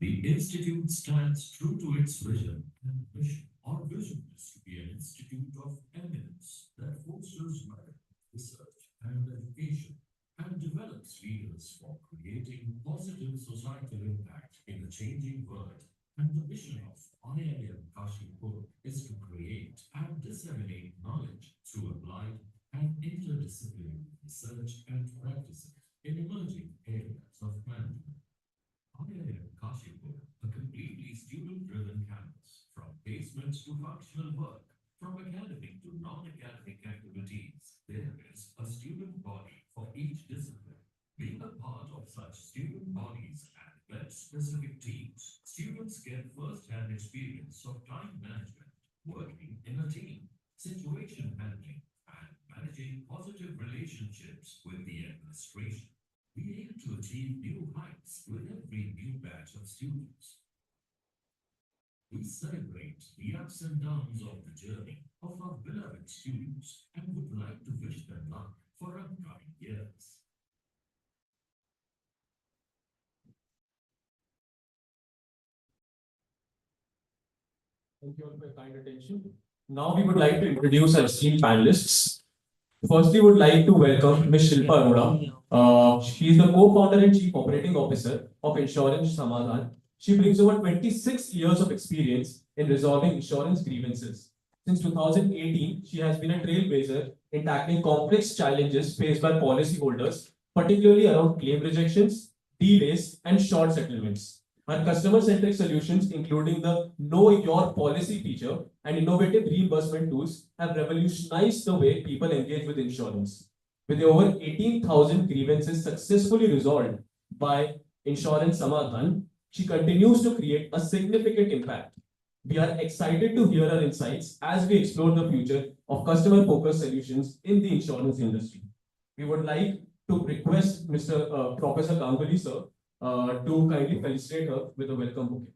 The Institute stands true to its vision and mission. Our vision is to be an institute of eminence that fosters merit, research, and education, and develops leaders for creating positive societal impact in a changing world. And the mission of IIM Kashipur is to create and disseminate knowledge through applied and interdisciplinary research and practices in emerging areas of management. IIM Kashipur, a completely student-driven campus, from placements to functional work, from academic to non-academic activities. There is a student body for each discipline. Being a part of such student bodies and specific teams, students get first-hand experience of time management, working in a team, situation handling, and managing positive relationships with the administration. We aim to achieve new heights with every new batch of students. We celebrate the ups and downs of the journey of our beloved students and would like to wish them luck for upcoming years. Thank you all for your kind attention. Now we would like to introduce our esteemed panelists. Firstly, would like to welcome Ms. Shilpa Arora. She is the co-founder and chief operating officer of Insurance Samadhan. She brings over 26 years of experience in resolving insurance grievances. Since 2018, she has been a trailblazer in tackling complex challenges faced by policyholders, particularly around claim rejections, delays, and short settlements. Her customer-centric solutions, including the Know Your Policy feature and innovative reimbursement tools, have revolutionized the way people engage with insurance. With over 18,000 grievances successfully resolved by Insurance Samadhan, she continues to create a significant impact. We are excited to hear her insights as we explore the future of customer-focused solutions in the insurance industry. We would like to request Mr. Professor Ganguly, sir, to kindly felicitate her with a welcome bouquet.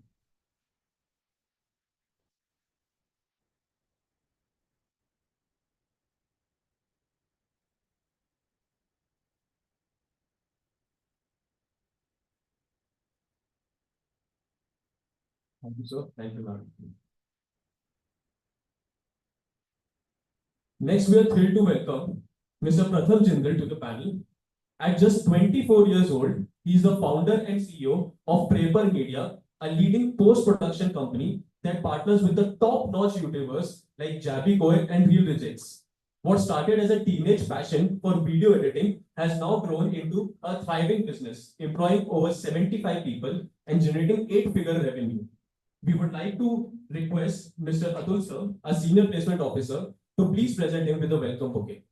Thank you, sir. Thank you, ma'am. Next, we are thrilled to welcome Mr. Pratham Jindal to the panel. At just 24 years old, he is the founder and CEO of Prepper Media, a leading post-production company that partners with the top-notch YouTubers like Jabby Goy and Real Rejects. What started as a teenage passion for video editing has now grown into a thriving business, employing over 75 people and generating 8-figure revenue. We would like to request Mr. Atul sir, a senior placement officer, to please present him with a welcome bouquet.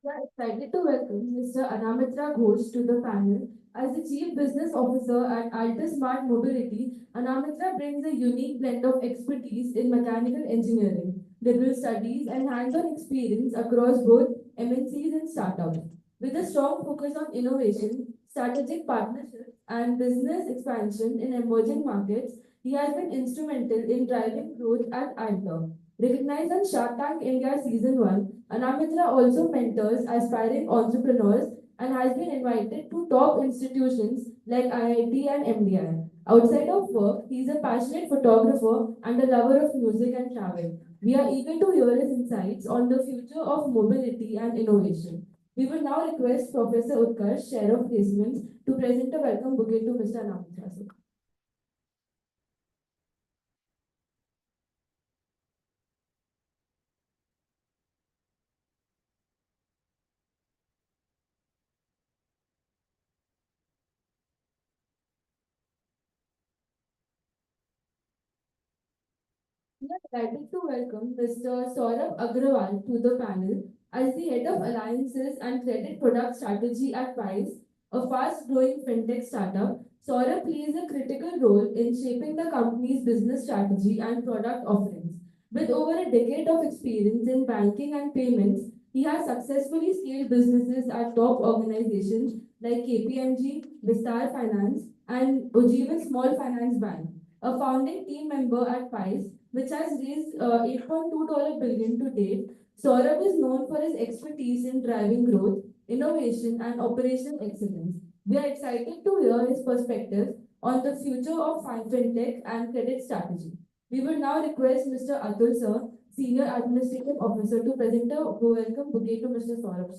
We are excited to welcome Mr. Anamitra Ghosh to the panel. As the Chief Business Officer at Altor Smart Mobility, Anamitra brings a unique blend of expertise in mechanical engineering, liberal studies, and hands-on experience across both MNCs and startups. With a strong focus on innovation, strategic partnerships, and business expansion in emerging markets, he has been instrumental in driving growth at Altor. Recognized on Shark Tank India Season 1, Anamitra also mentors aspiring entrepreneurs and has been invited to top institutions like IIT and MDI. Outside of work, he is a passionate photographer and a lover of music and travel. We are eager to hear his insights on the future of mobility and innovation. We will now request Professor Utkarsh, Chair of Placements, to present a welcome bouquet to Mr. Anamitra. We are delighted to welcome Mr. Saurabh Agrawal to the panel as the Head of Alliances and Credit Product Strategy at Wise, a fast-growing fintech startup. Saurabh plays a critical role in shaping the company's business strategy and product offerings. With over a decade of experience in banking and payments, he has successfully scaled businesses at top organizations like KPMG, Vistar Finance, and Ujjivan Small Finance Bank. A founding team member at PICE, which has raised $8.2 billion to date, Saurabh is known for his expertise in driving growth, innovation, and operational excellence. We are excited to hear his perspective on the future of fintech and credit strategy. We will now request Mr. Atul Sir, Senior Administrative Officer, to present a welcome bouquet to Mr. Saurabh.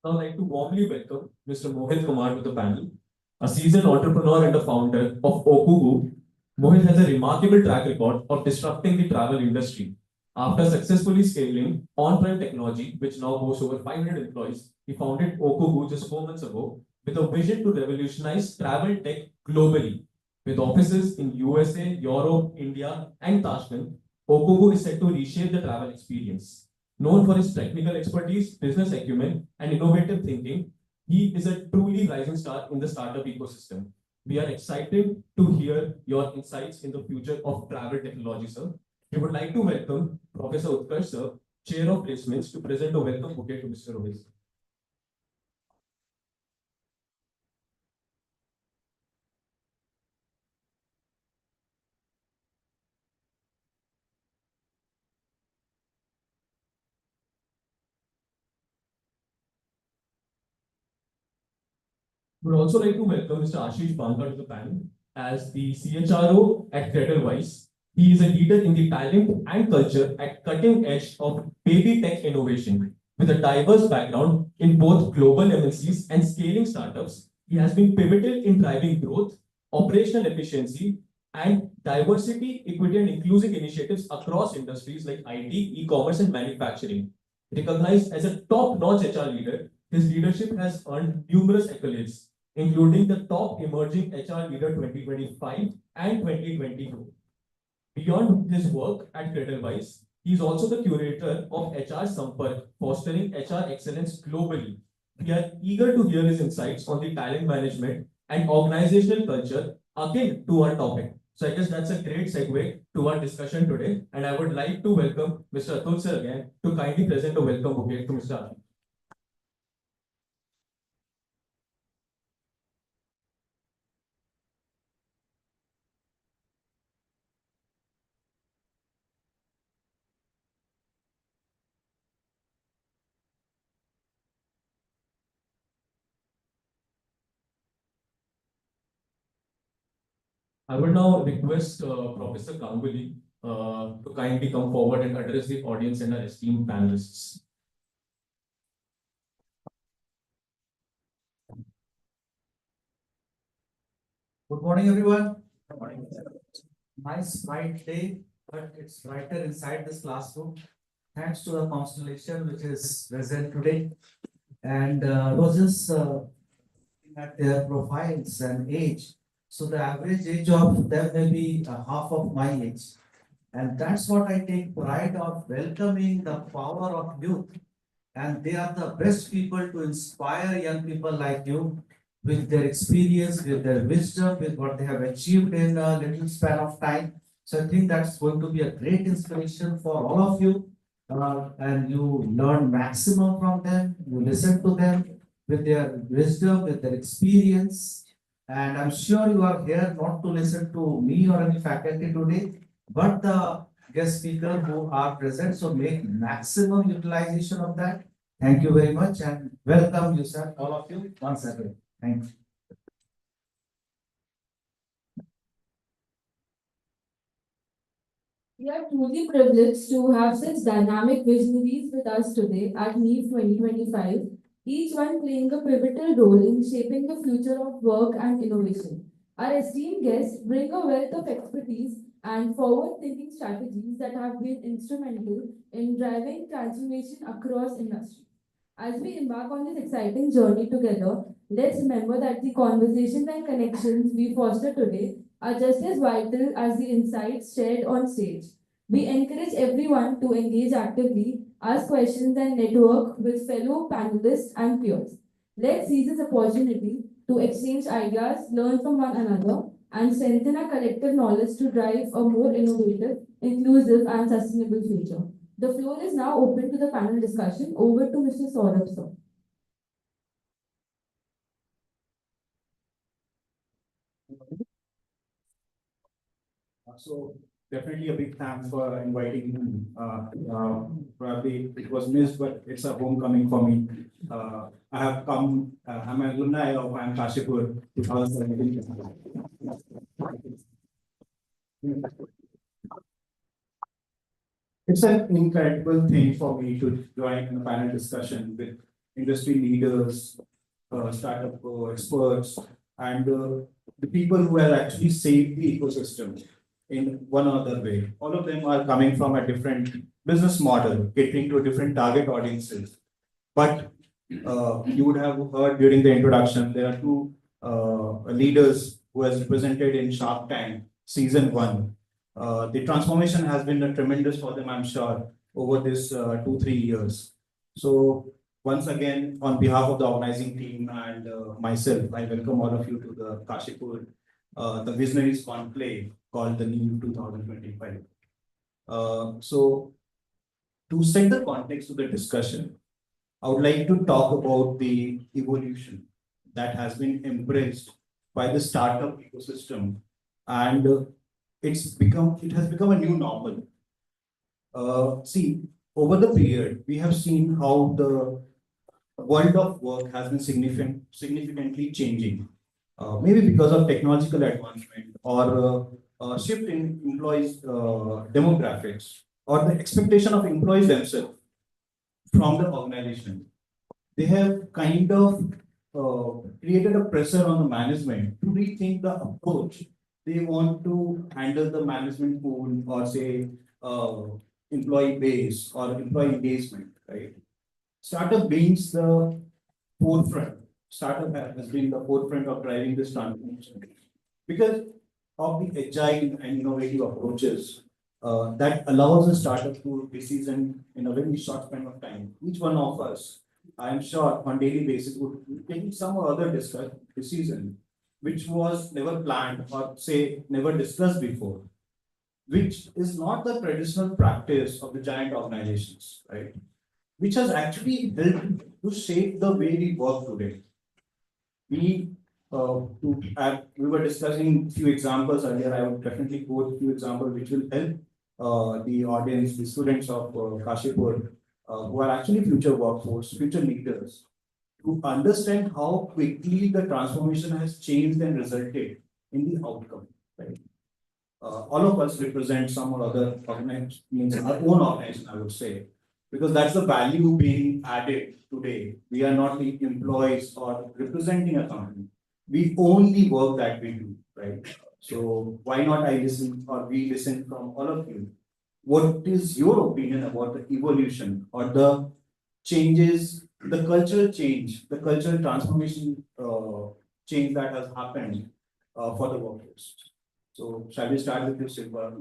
Now, I'd like to warmly welcome Mr. Mohit Kumar to the panel. A seasoned entrepreneur and the founder of Okugu, Mohit has a remarkable track record of disrupting the travel industry. After successfully scaling on-prem technology, which now boasts over 500 employees, he founded Okugu just 4 months ago with a vision to revolutionize travel tech globally. With offices in USA, Europe, India, and Tashkent, Okugu is set to reshape the travel experience. Known for his technical expertise, business acumen, and innovative thinking, he is a truly rising star in the startup ecosystem. We are excited to hear your insights in the future of travel technology, sir. We would like to welcome Professor Utkarsh, sir, Chair of Placements, to present a welcome bouquet to Mr. Rohit. We would also like to welcome Mr. Ashish Banka to the panel as the CHRO at Cradlewise. He is a leader in the talent and culture at cutting edge of baby tech innovation. With a diverse background in both global MNCs and scaling startups, he has been pivotal in driving growth, operational efficiency, and diversity, equity, and inclusive initiatives across industries like IT, e-commerce, and manufacturing. Recognized as a top-notch HR leader, his leadership has earned numerous accolades, including the Top Emerging HR Leader 2025 and 2022. Beyond his work at Cradlewise, he is also the curator of HR Sampark, fostering HR excellence globally. We are eager to hear his insights on the talent management and organizational culture akin to our topic. So I guess that's a great segue to our discussion today. And I would like to welcome Mr. Atul sir again to kindly present a welcome bouquet to Mr. Ashish. I would now request Professor Ganguly to kindly come forward and address the audience and our esteemed panelists. Good morning, everyone. Good morning. Nice bright day, but it's brighter inside this classroom. Thanks to the constellation which is present today. And was just looking at their profiles and age. So the average age of them may be half of my age. And that's what I take pride of welcoming the power of youth. And they are the best people to inspire young people like you with their experience, with their wisdom, with what they have achieved in a little span of time. So I think that's going to be a great inspiration for all of you. And you learn maximum from them, you listen to them with their wisdom, with their experience. And I'm sure you are here not to listen to me or any faculty today, but the guest speaker who are present. So make maximum utilization of that. Thank you very much and welcome you, sir, all of you once again. Thank you. We are truly privileged to have such dynamic visionaries with us today at Neev 2025, each one playing a pivotal role in shaping the future of work and innovation. Our esteemed guests bring a wealth of expertise and forward-thinking strategies that have been instrumental in driving transformation across industries. As we embark on this exciting journey together, let's remember that the conversations and connections we foster today are just as vital as the insights shared on stage. We encourage everyone to engage actively, ask questions, and network with fellow panelists and peers. Let's seize this opportunity to exchange ideas, learn from one another, and strengthen our collective knowledge to drive a more innovative, inclusive, and sustainable future. The floor is now open to the panel discussion. Over to Mr. Saurabh, sir. So definitely a big thanks for inviting me. Probably it was missed, but it's a homecoming for me. I have come, I'm an alumni of IIM Kashipur 2017. It's an incredible thing for me to join a panel discussion with industry leaders, startup experts, and the people who have actually saved the ecosystem in one or other way. All of them are coming from a different business model, catering to different target audiences. But you would have heard during the introduction, there are two leaders who has represented in Shark Tank season 1. The transformation has been a tremendous for them, I'm sure, over this 2-3 years. So once again, on behalf of the organizing team and myself, I welcome all of you to the Kashipur, the Visonaries Conclave called the Neev 2025. So to set the context of the discussion, I would like to talk about the evolution that has been embraced by the startup ecosystem, and it has become a new normal. See, over the period, we have seen how the world of work has been significantly changing. Maybe because of technological advancement or shift in employees' demographics or the expectation of employees themselves from the organization. They have kind of created a pressure on the management to rethink the approach. They want to handle the management pool or say employee base or employee engagement, right? Startup beings the forefront. Startup has been the forefront of driving this transformation because of the agile and innovative approaches that allows a startup to decision in a very short span of time. Each one of us, I am sure, on daily basis would be taking some or other decision which was never planned or say never discussed before, which is not the traditional practice of the giant organizations, right? Which has actually helped to shape the way we work today. We we were discussing few examples earlier. I would definitely quote a few examples which will help the audience, the students of Kashipur, who are actually future workforce, future leaders, to understand how quickly the transformation has changed and resulted in the outcome. Right? All of us represent some or other organization, means our own organization, I would say, because that's the value being added today. We are not the employees or representing a company. We own the work that we do, right? So why not I listen or we listen from all of you? What is your opinion about the evolution or the changes, the cultural change, the cultural transformation change that has happened for the workforce? So shall we start with you, Silva?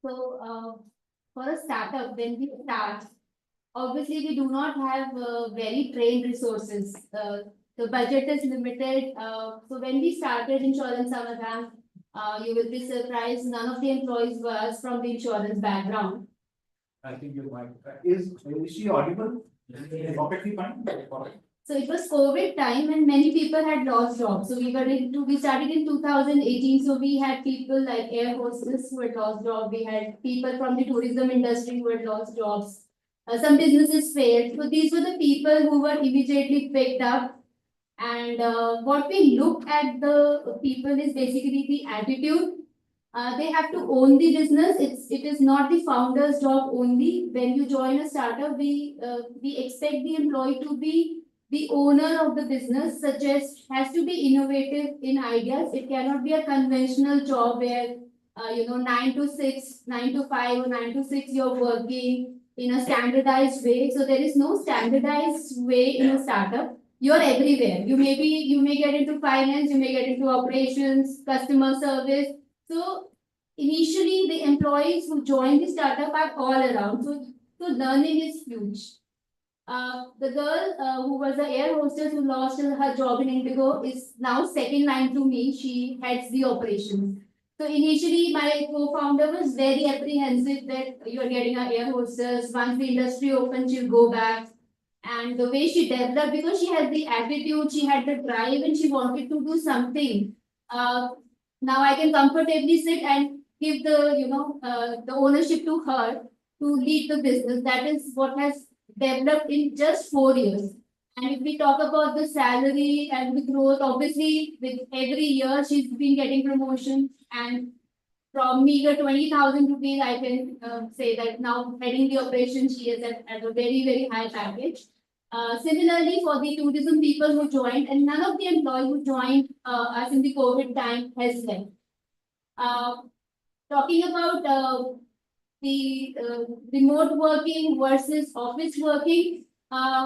So, for a startup, when we start, obviously we do not have very trained resources. The budget is limited. So when we started Insurance Samadan, you will be surprised, none of the employees was from the insurance background. I think you might. Is she audible? Perfectly fine. So it was COVID time and many people had lost jobs. So we started in 2018. So we had people like air hostess who had lost jobs. We had people from the tourism industry who had lost jobs. Some businesses failed. So these were the people who were immediately picked up. And what we look at the people is basically the attitude. They have to own the business. It is not the founder's job only. When you join a startup, we expect the employee to be the owner of the business, such as has to be innovative in ideas. It cannot be a conventional job where 9 to 6, 9 to 5, or 9 to 6 you're working in a standardized way. So there is no standardized way in a startup. you're everywhere. You may get into finance, you may get into operations, customer service. So initially, the employees who join the startup are all around. So learning is huge. The girl who was the air hostess who lost her job in Indigo is now second line to me. She heads the operations. So initially, my co-founder was very apprehensive that you're getting an air hostess. Once the industry opens, she'll go back. And the way she developed, because she had the attitude, she had the drive, and she wanted to do something. Uh, Now I can comfortably sit and give the ownership to her to lead the business. That is what has developed in just 4 years. And if we talk about the salary and the growth, obviously with every year she's been getting promotion, and from meager 20,000 rupees, I can say that now heading the operation, she is at a very, very high package. Similarly, for the tourism people who joined, and none of the employees who joined us in the COVID time has left. Uh, Talking about the remote working versus office working,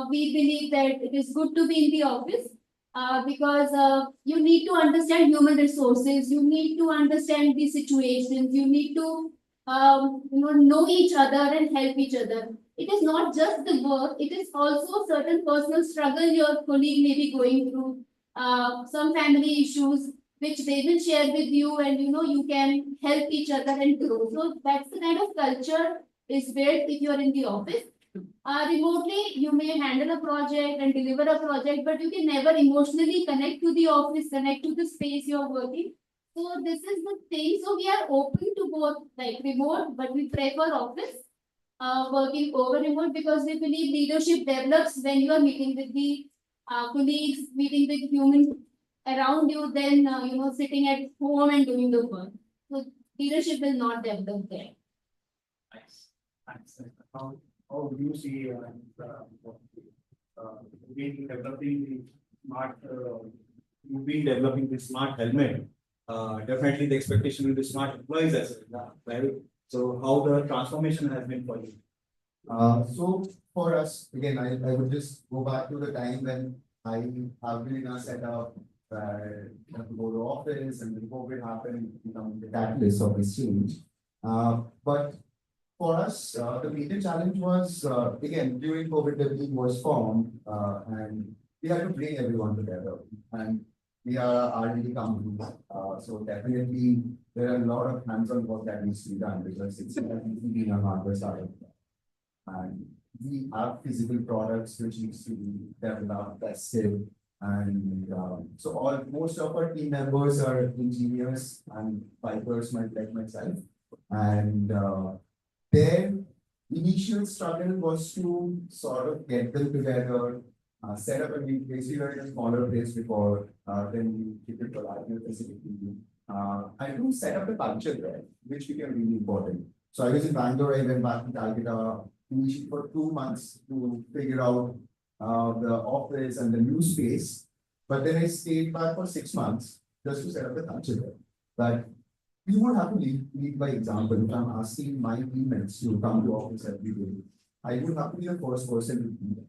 we believe that it is good to be in the office because you need to understand human resources, you need to understand the situations, you need to know each other and help each other. It is not just the work, it is also certain personal struggle your colleague may be going through, some family issues, which they will share with you, and you can help each other and grow. So that's the kind of culture is built if you're in the office. Remotely, you may handle a project and deliver a project, but you can never emotionally connect to the office, connect to the space you're working. So this is the thing. So we are open to both like remote, but we prefer office working over remote because we believe leadership develops when you are meeting with the colleagues, meeting with human around you, then sitting at home and doing the work. So leadership will not develop there. Nice. Nice. How do you see being developing the smart, you've been developing the smart helmet? Definitely the expectation will be smart employees as well, right? So how the transformation has been for you? So for us, again, I would just go back to the time when I have been in a setup where you have to go to office and then COVID happened, become the catalyst of this change. But for us, the major challenge was, again, during COVID, the team was formed, and we had to bring everyone together. And we are a R&D company, so definitely there are a lot of hands-on work that needs to be done because it's been a hardware startup. And we have physical products which needs to be developed, tested, and so most of our team members are engineers and bikers, like myself, and their initial struggle was to sort of get them together, set up a new place. We were in a smaller place before, then we keep it to a larger facility, and to set up a culture there, which became really important. So I was in Bangalore, I went back to Calcutta initially for 2 months to figure out the office and the new space. But then I stayed back for 6 months just to set up the culture there. But we would have to lead by example. If I'm asking my teammates to come to office every day, I would have to be the first person to do that.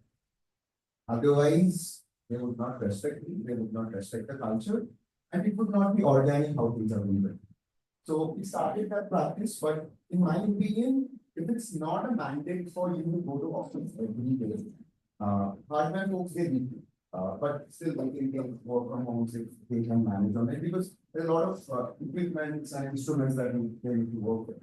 Otherwise, they would not respect me, they would not respect the culture, and it would not be organic how things are moving. So we started that practice, but in my opinion, if it's not a mandate for you to go to office every day, hardware folks they need to, but still they can work from home if they can manage on it because there's a lot of equipments and instruments that they need to work with.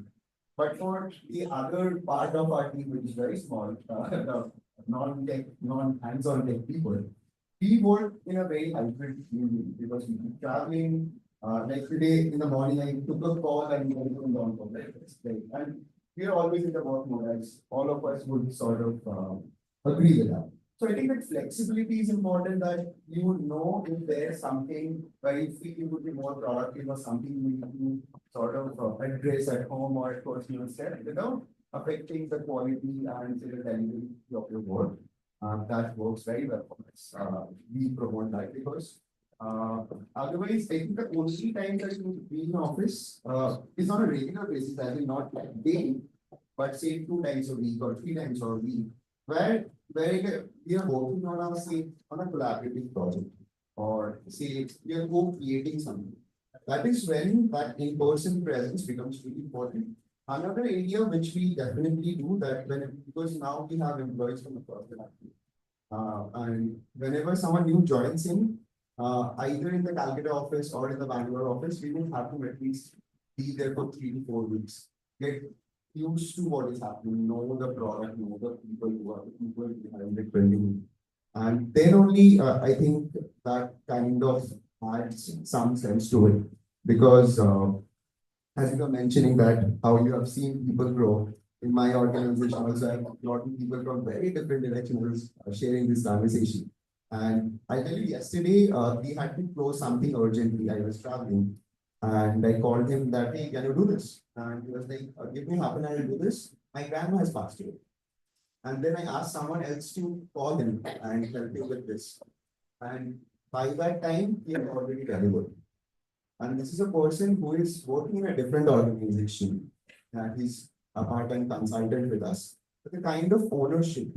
But for the other part of our team, which is very small, the non-tech, non-hands-on tech people, we work in a very hybrid team because we keep traveling. Like today in the morning, I took a call and we went on for breakfast. And we are always in the work mode, as all of us would sort of agree with that. So I think that flexibility is important, that you would know if there's something where you feel you would be more productive or something you need to sort of address at home or at personal set without affecting the quality and the delivery of your work. That works very well for us. We promote that because otherwise, I think the only time that you be in office is on a regular basis, I mean not like daily, but say 2 times a week or 3 times a week, where where we are working on a say on a collaborative project or say we are co-creating something. That is when that in-person presence becomes really important. Another area which we definitely do that when because now we have employees from across the country. And whenever someone new joins in, either in the Calcutta office or in the Bangalore office, we will have to at least be there for 3 to 4 weeks. Get used to what is happening, know the product, know the people who are the people behind it building. And then only I think that kind of adds some sense to it. Because as you were mentioning that how you have seen people grow. In my organization also, I have a lot of people from very different directions sharing this conversation. And I tell you, yesterday we had to close something urgently. I was traveling, and I called him that, hey, can you do this? And he was like, give me half an hour to do this. My grandma has passed away. And then I asked someone else to call him and help him with this. And by that time, he had already delivered. And this is a person who is working in a different organization. And he's a part-time consultant with us. But the kind of ownership,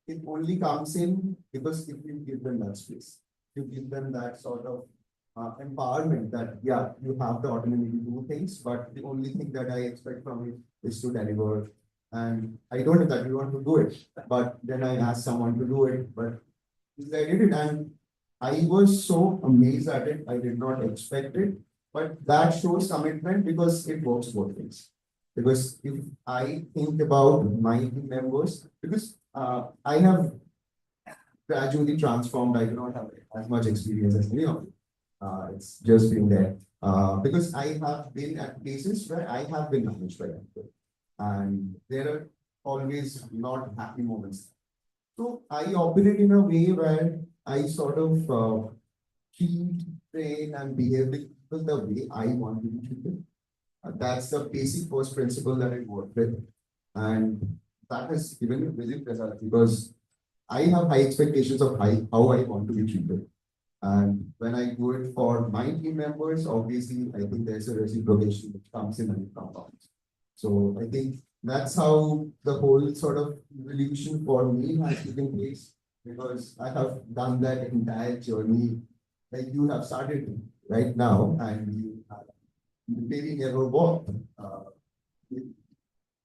it only comes in because if you give them that space, you give them that sort of empowerment that, yeah, you have the autonomy to do things, but the only thing that I expect from you is to deliver. And I told him that we want to do it, but then I asked someone to do it, but I did it. And I was so amazed at it. I did not expect it, but that shows commitment because it works both ways. Because if I think about my team members, because I have gradually transformed, I do not have as much experience as any of you. It's just been there. Because I have been at places where I have been managed by people. And there are always not happy moments. So I operate in a way where I sort of treat, train, and behave with people the way I want to be treated. That's the basic first principle that I work with. And that has given me brilliant results because I have high expectations of how I want to be treated. And when I do it for my team members, obviously, I think there's a reciprocation which comes in and compounds. So I think that's how the whole sort of evolution for me has taken place because I have done that entire journey like you have started right now and you have maybe never walked.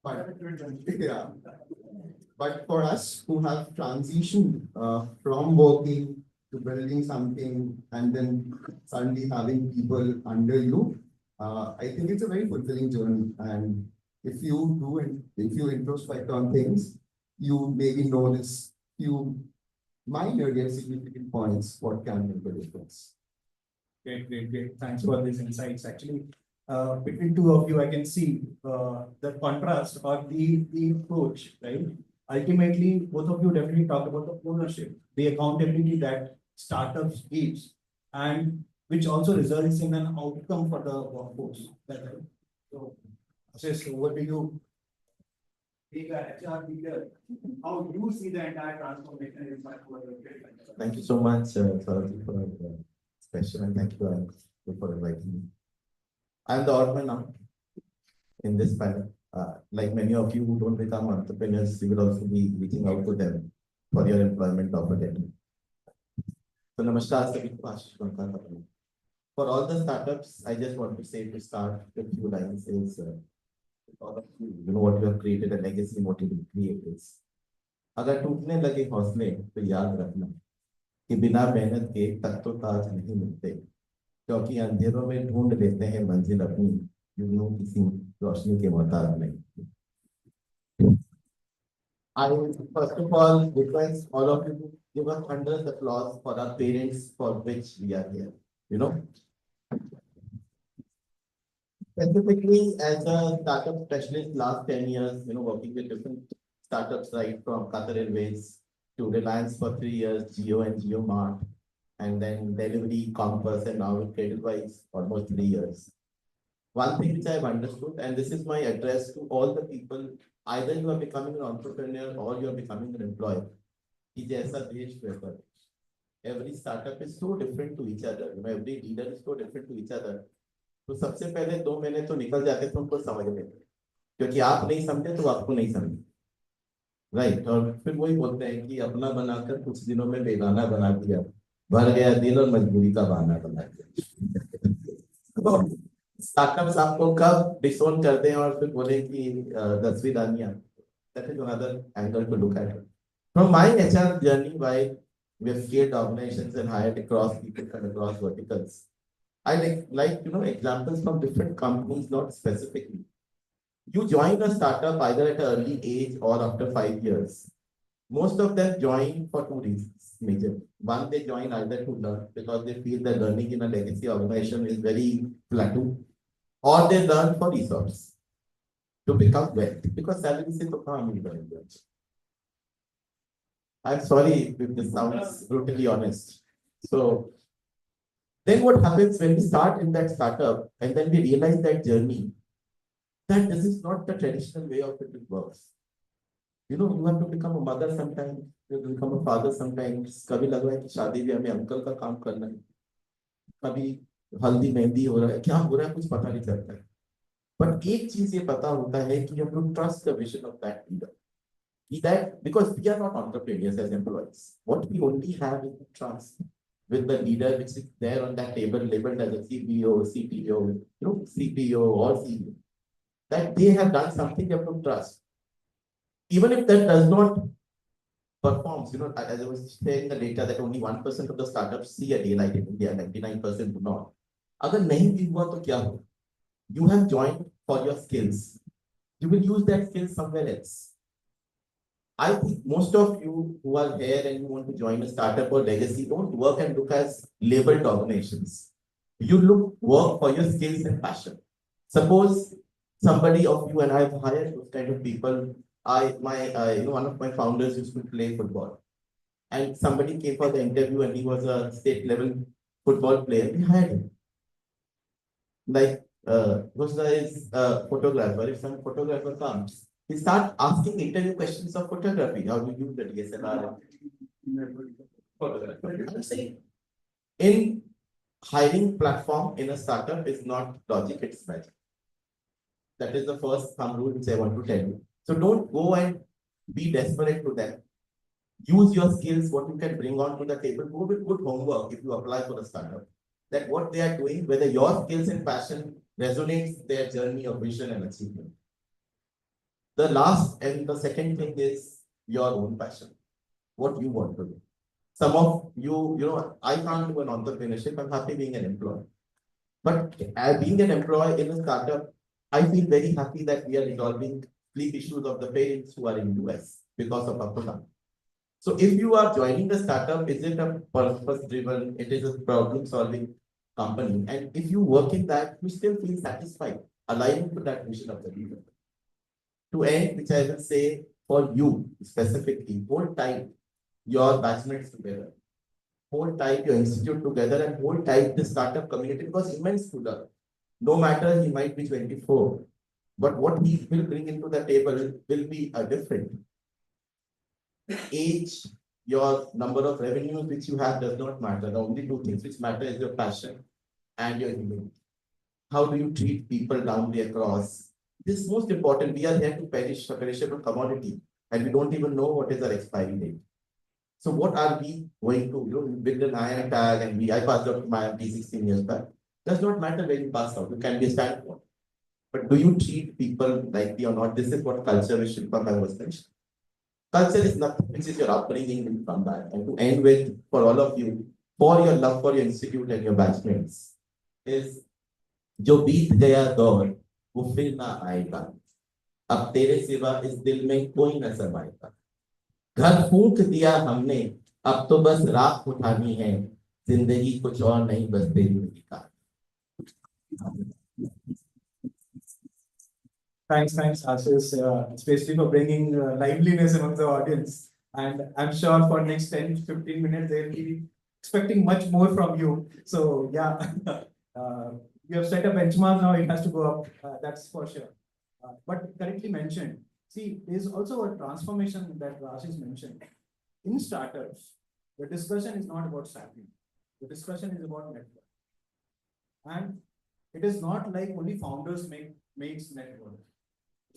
But yeah. But for us who have transitioned from working to building something and then suddenly having people under you, I think it's a very fulfilling journey. And if you do and if you introspect on things, you maybe notice few minor yet significant points what can make a difference. Great. Thanks for these insights. Actually, between two of you, I can see the contrast or the approach, right? Ultimately, both of you definitely talk about the ownership, the accountability that startups gives, and which also results in an outcome for the workforce. Right? So, Ashish, over to you. Being a HR leader, how you see the entire transformation in my Thank you so much, Sarojit, for the question, and thank you for inviting me. I'm the odd man out in this panel. Like many of you who don't become entrepreneurs, you will also be reaching out to them for your employment opportunity. So, namaskar, sabhi ko Ashish Banka. For all the startups, I just want to say to start a few lines is all of you, you know what you have created, a legacy motivated creators. अगर टूटने लगे हौसले तो याद रखना कि बिना मेहनत के तख्तो ताज नहीं मिलते क्योंकि अंधेरों में ढूंढ लेते हैं मंजिल अपनी यूं किसी रोशनी के मोहताज नहीं. I first of all request all of you to give us thunderous applause for our parents for which we are here. You know, specifically as a startup specialist last 10 years, you know, working with different startups right from Cradlewise to Reliance for 3 years, Geo and GeoMart, and then Delivery, Compass, and now with Cradlewise almost 3 years. One thing which I have understood, and this is my address to all the people, either you are becoming an entrepreneur or you are becoming an employee, कि जैसा देश वैसा देश. Every startup is so different to each other. You know, every leader is so different to each other. तो सबसे पहले 2 महीने तो निकल जाते थे उनको समझने में, क्योंकि आप नहीं समझे तो आपको नहीं समझे. राइट, और फिर वही बोलते हैं कि अपना बनाकर कुछ दिनों में बेगाना बना दिया, भर गया दिल और मजबूरी का बहाना बना दिया। स्टार्टअप्स आपको कब डिसोन करते हैं और फिर बोले कि 10वीं दानिया, that is another angle to look at it. From my HR journey, why we have scaled organizations and hired across people and across verticals, I like examples from different companies, not specifically. You join a startup either at an early age or after 5 years. Most of them join for two reasons, major. One, they join either to learn because they feel that learning in a legacy organization is very plateau, or they learn for resource to become wealthy because salary से तो कहाँ मिल रहा है. I'm sorry if this sounds brutally honest. So then what happens when we start in that startup and then we realize that journey, that this is not the traditional way of it works. You know, you have to become a mother sometimes, you have to become a father sometimes. कभी लग रहा है कि शादी भी हमें uncle का काम करना है. कभी हल्दी मेहंदी हो रहा है, क्या हो रहा है कुछ पता नहीं चलता है. But एक चीज ये पता होता है कि you have to trust the vision of that leader. That because we are not entrepreneurs as employees, what we only have is trust with the leader, which is there on that table labeled as a CPO, CPO, CPO or CEO, that they have done something you have to trust. Even if that does not perform, as I was saying the data that only 1% of the startups see a daylight in India, 99% do not. अगर नहीं भी हुआ तो क्या हो? You have joined for your skills. You will use that skill somewhere else. I think most of you who are here and you want to join a startup or legacy, don't work and look as labeled organizations. You work for your skills and passion. Suppose somebody of you, and I've hired those kind of people. One of my founders used to play football, and somebody came for the interview, and he was a state level football player. We hired him. Like Visonaries is a photographer. If some photographer comes, we start asking interview questions of photography. How do you use the DSLR? I'm saying in hiring platform in a startup is not logic, it's magic. That is the first thumb rule which I want to tell you. So don't go and be desperate to them. Use your skills, what you can bring on to the table. Go with good homework if you apply for a startup. That what they are doing, whether your skills and passion resonates their journey of vision and achievement. The last and the second thing is your own passion, what you want to do. Some of you, I can't do an entrepreneurship, I'm happy being an employee. But being an employee in a startup, I feel very happy that we are resolving sleep issues of the parents who are in US because of our program. So if you are joining the startup, is it a purpose-driven, it is a problem-solving company. And if you work in that, you still feel satisfied, aligning to that vision of the leader. To end, which I will say for you specifically, hold tight your batchmates together. Hold tight your institute together and hold tight the startup community because immense to learn. No matter he might be 24, but what he will bring into the table will be a different. Age, your number of revenues which you have does not matter. The only two things which matter is your passion and your humility. How do you treat people down the across? This is most important. We are here to perish a perishable commodity, and we don't even know what is our expiry date. So what are we going to build an iron tag and I passed out my MD 16 years back. Does not matter where you pass out. You can be a standpoint. But do you treat people like or not? This is what culture is Shilpa was mentioned. Culture is nothing, which is your upbringing from that. And to end with, for all of you, for your love for your institute and your batchmates, is जो बीत गया दौर वो फिर ना आएगा. अब तेरे सिवा इस दिल में कोई न समाएगा. घर फूंक दिया हमने, अब तो बस राख उठानी है. जिंदगी कुछ और नहीं, बस तेरी का. Thanks, Ashish, especially for bringing liveliness among the audience. And I'm sure for next 10-15 minutes, they'll be expecting much more from you. So yeah, you have set a benchmark now, it has to go up, that's for sure. But correctly mentioned, see, there's also a transformation that Ashish mentioned. In startups, the discussion is not about salary. The discussion is about network. And it is not like only founders makes network.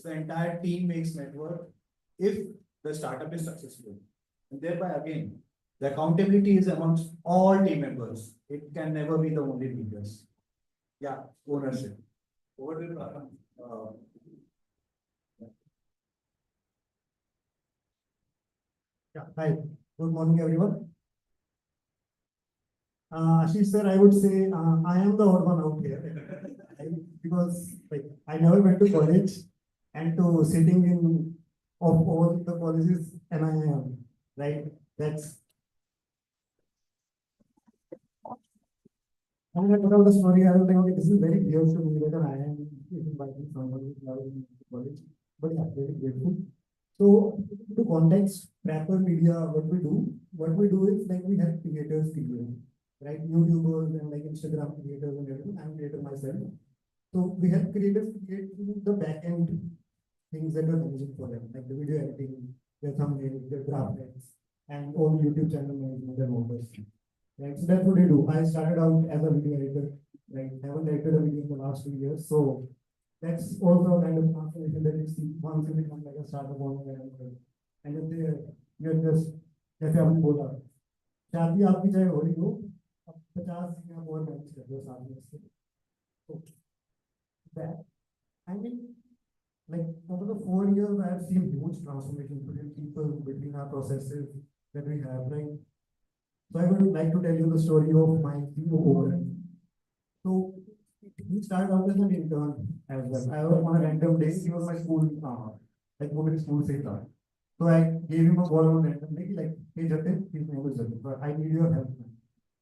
The entire team makes network. If the startup is successful. And thereby again, the accountability is amongst all team members. It can never be the only leaders. Yeah, ownership. Over to you, Yeah, hi, good morning, everyone. Ashish sir, I would say I am the odd one out here. Because like I never went to college and to sitting in of all the colleges and I am right. That's I mean, I put out the story. I was like, okay, this is very clear to me whether I am inviting someone who's now in college. But yeah, very grateful. So to context, Prapper Media, what we do is like we help creators create, right? YouTubers and like Instagram creators and everything. I'm a creator myself. So we help creators create the back end things that are managing for them, like the video editing, their thumbnails, their graphics, and all YouTube channel management and all those things. Right, so that's what I do. I started out as a video editor, right? I haven't edited a video in the last 2 years, so that's also a kind of transformation that you see once you become like a startup owner and then you're just जैसे आपने बोला शादी आपकी चाहे हो रही हो अब 50 या और मैनेज कर दो साथ में इसके तो that I mean like over the 4 years I have seen huge transformation between people between our processes that we have, right? So I would like to tell you the story of my CEO. So he started out as an intern as well. I was on a random day. He was my school, like वो मेरे school से ही था. So I gave him a call on random day, like, hey Jatin, his name is Jatin, but I need your help.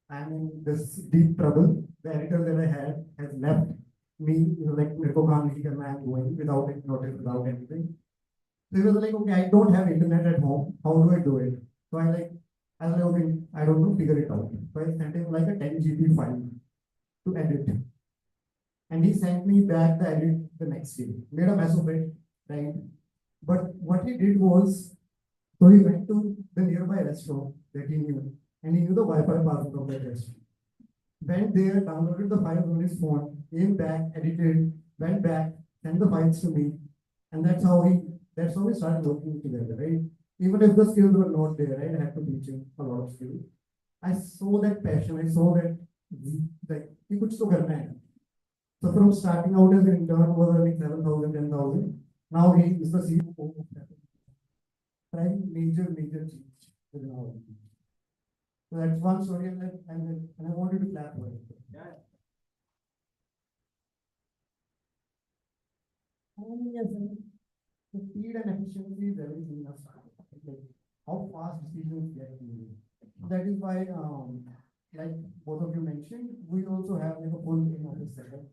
I'm in this deep trouble. The editor that I had has left me. You know, like मेरे को काम नहीं करना है, I'm going without any notice, without anything. So he was like, okay, I don't have internet at home. How do I do it? So I was like, okay, I don't know, figure it out. So I sent him like a 10 GB file to edit. And he sent me back the edit the next day. Made a mess of it, right? But what he did was, so he went to the nearby restaurant that he knew, and he knew the Wi-Fi password of that restaurant. Went there, downloaded the files on his phone, came back, edited, went back, sent the files to me, and that's how we started working together, right? Even if the skills were not there, right? I had to teach him a lot of skills. I saw that passion. I saw that he could still get man. So from starting out as an intern, was earning 7,000, 10,000. Now he is the CEO of that. Trying major change within our organization. So that's one story, and I wanted to clap for it. Yeah. Yes, the speed and efficiency is everything in a startup. Like how fast decisions get made. That is why, like both of you mentioned, we also have like a full in-office setup,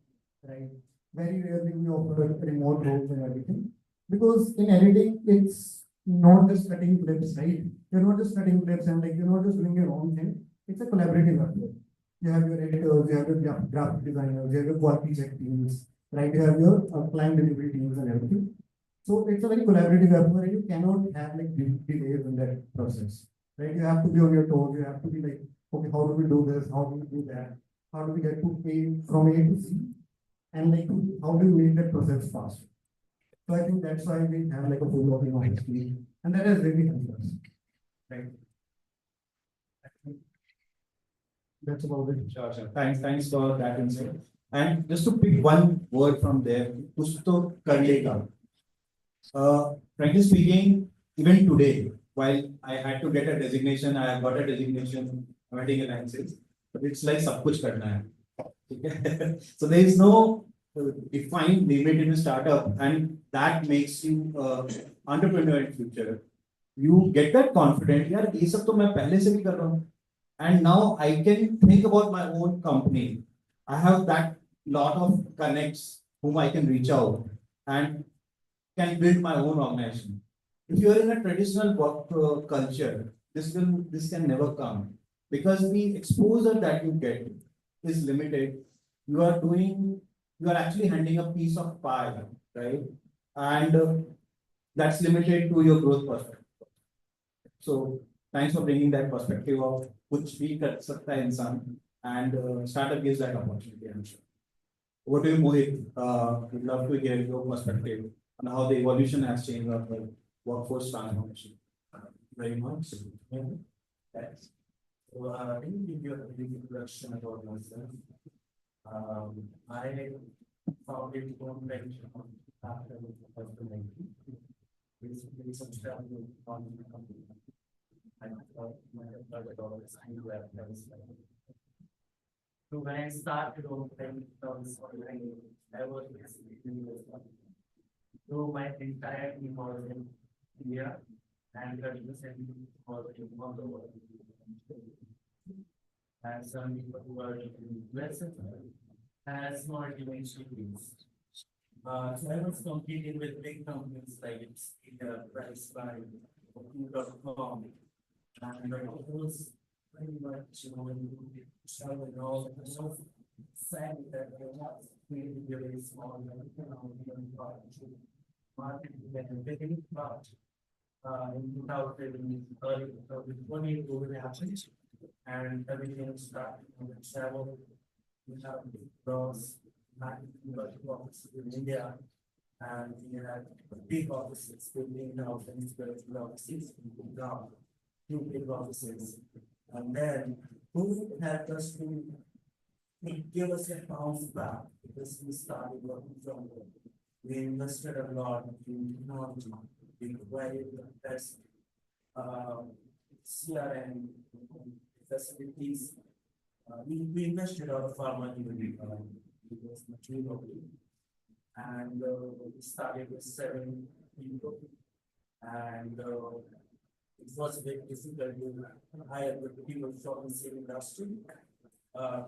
right? Very rarely we offer remote roles and everything. Because in editing, it's not just cutting clips, right? You're not just cutting clips and like you're not just doing your own thing. It's a collaborative effort. You have your editors, you have your graphic designers, you have your quality check teams, right? You have your client delivery teams and everything. So it's a very collaborative effort, and you cannot have like delays in that process, right? You have to be on your toes. You have to be like, okay, how do we do this? How do we do that? How do we get to A from A to C? And like, how do we make that process fast? So I think that's why we have like a full working office team, and that has really helped us, right? That's about it. Sure. Thanks for that insight. And just to pick one word from there, कुछ तो कर लेगा. Frankly speaking, even today, while I had to get a designation, I got a designation, wedding alliances, but it's like सब कुछ करना है. So there is no defined limit in a startup, and that makes you entrepreneur in future. You get that confident, यार ये सब तो मैं पहले से भी कर रहा हूँ. And now I can think about my own company. I have that lot of connects whom I can reach out and can build my own organization. If you are in a traditional work culture, this can never come because the exposure that you get is limited. You are actually handing a piece of pie, right? And that's limited to your growth perspective. So thanks for bringing that perspective of which we कर सकता है इंसान, and startup gives that opportunity, I'm sure. What do you, Mohit? We'd love to hear your perspective on how the evolution has changed our workforce transformation. Very much. Thanks. So, let me give you a brief introduction about myself. I founded Conclave after 2019. Basically, some stuff on the company. I thought my $100 so when I started on I was basically doing this one. So my entire team was in India and 30% was in the world. And some people who are in US and small dimensions. So I was competing with big companies like Price by Food.com. And I was pretty much, when you travel and all, sad that I was really very small, marketing and beginning, but in 2000, early 2020, COVID happened, and everything started to travel. We have those offices in India, and we had big offices, 15,000 square feet offices, now 2 big offices. And then COVID helped us to give us a bounce back because we started working from home. We invested a lot in technology, we provided the best CRM facilities. We invested a lot of our money in because material. And we started with 7 people. And it was very difficult to hire the people from the same industry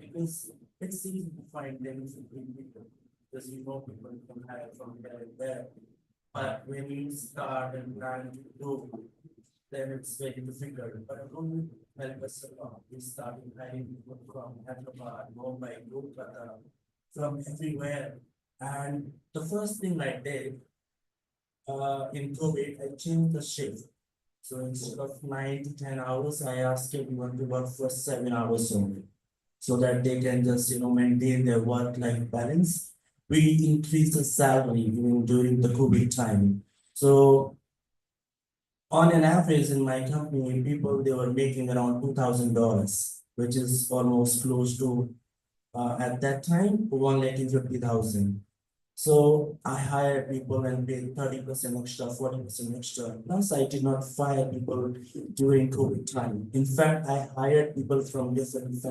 because it's easy to find them to bring people because people can hire from there and there. But when you start and plan to grow, then it's very difficult. But only help us a lot. We started hiring people from Hyderabad, Mumbai, Kolkata, from everywhere. And the first thing I did in COVID, I changed the shift. So instead of 9 to 10 hours, I asked everyone to work for 7 hours only. So that they can just, maintain their work-life balance. We increased the salary even during the COVID time. So on an average in my company, people, they were making around $2,000, which is almost close to, at that time, 1,50,000. So I hired people and paid 30% extra, 40% extra. Plus, I did not fire people during COVID time. In fact, I hired people from different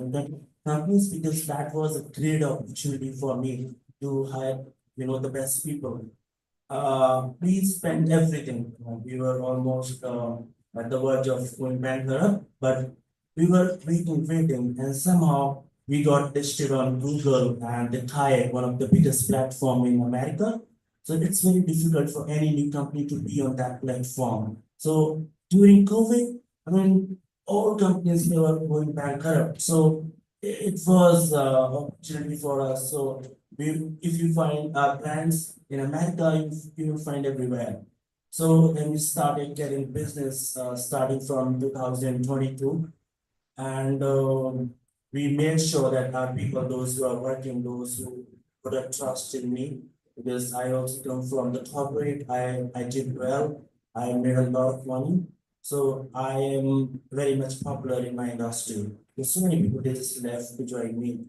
companies because that was a great opportunity for me to hire, the best people. We spent everything. We were almost at the verge of going bankrupt, but we were waiting, and somehow we got listed on Google and the Thai, one of the biggest platform in America. So it's very difficult for any new company to be on that platform. So during COVID, all companies, they were going bankrupt. So it was opportunity for us. So if you find brands in America, you will find everywhere. So then we started getting business starting from 2022. And we made sure that our people, those who are working, those who put a trust in me, because I also come from the corporate, I did well, I made a lot of money. So I am very much popular in my industry. There's so many people, they just left to join me.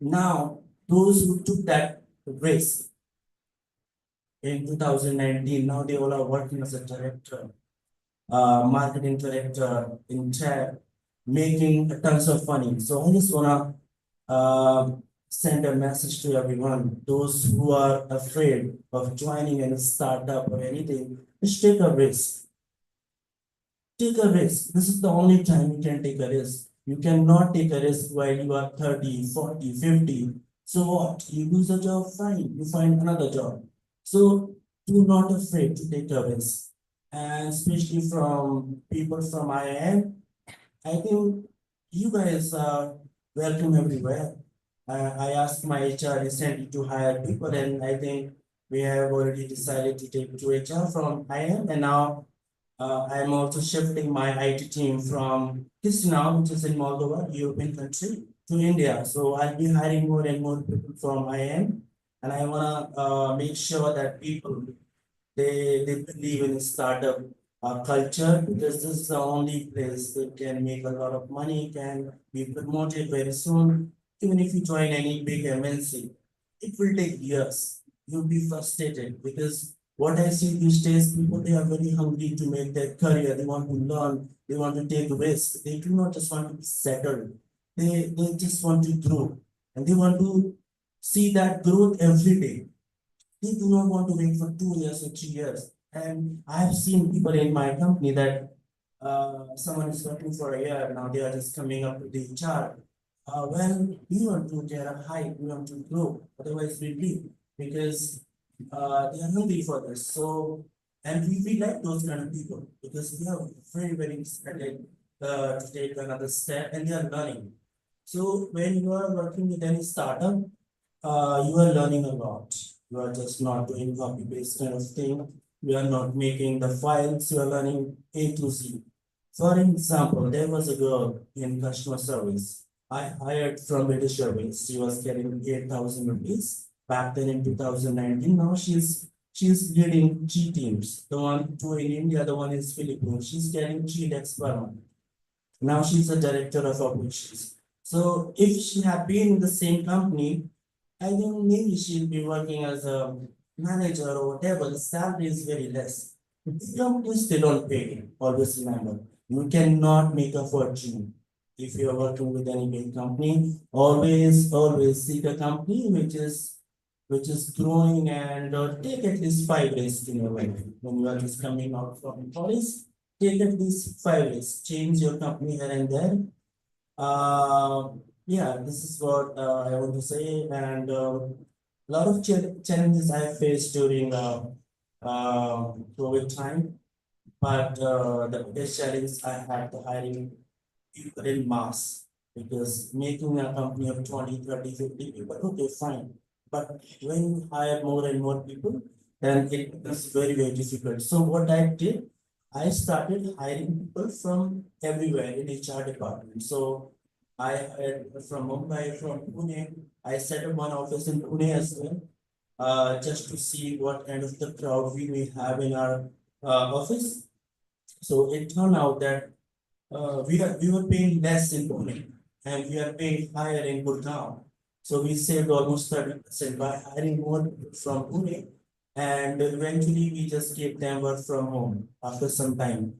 Now, those who took that risk in 2019, now they all are working as a director, marketing director in tech, making tons of money. So I just wanna send a message to everyone, those who are afraid of joining a startup or anything, just take a risk. Take a risk. This is the only time you can take a risk. You cannot take a risk while you are 30, 40, 50. So what? You lose a job, fine, you find another job. So do not afraid to take a risk. And especially from people from IIM, I think you guys are welcome everywhere. I asked my HR recently to hire people, and I think we have already decided to take 2 HR from IIM, and now I'm also shifting my IT team from Chisinau, which is in Moldova, European country, to India. So I'll be hiring more and more people from IIM, and I wanna make sure that people, They believe in startup culture because this is the only place that can make a lot of money, can be promoted very soon. Even if you join any big MNC, it will take years. You'll be frustrated because what I see these days, people they are very hungry to make their career. They want to learn. They want to take risks. They do not just want to be settled. They just want to grow, and they want to see that growth every day. They do not want to wait for 2 years or 3 years. And I have seen people in my company that someone is working for a year, now they are just coming up with the HR. Well, we want to get a hike, we want to grow, otherwise we leave because they are hungry for this. So, and we like those kind of people because they are very excited to take another step and they are learning. So when you are working with any startup, you are learning a lot. You are just not doing copy paste kind of thing. You are not making the files, you are learning A to Z. For example, there was a girl in customer service. I hired from British Airways. She was getting 8,000 rupees back then in 2019. Now she's leading three teams. The one two in India, the one is Philippines. She's getting 3 lakhs per month. Now she's a director of operations. So if she had been in the same company, I think maybe she'll be working as a manager or whatever. The salary is very less. The companies they don't pay. Always remember, you cannot make a fortune if you are working with any big company. Always seek a company which is growing and take at least 5 days in your life when you are just coming out from college. Take at least 5 days. Change your company here and there. Yeah, this is what I want to say, and a lot of challenges I faced during COVID time, but the biggest challenge I had the hiring people in mass because making a company of 20, 30, 50 people, okay, fine. But when you hire more and more people, then it becomes very difficult. So what I did, I started hiring people from everywhere in HR department. So I hired from Mumbai, from Pune. I set up one office in Pune as well, just to see what kind of the crowd we may have in our office. So it turned out that we were paying less in Pune and we are paying higher in Gurgaon. So we saved almost 30% by hiring more people from Pune. And eventually we just gave them work from home after some time.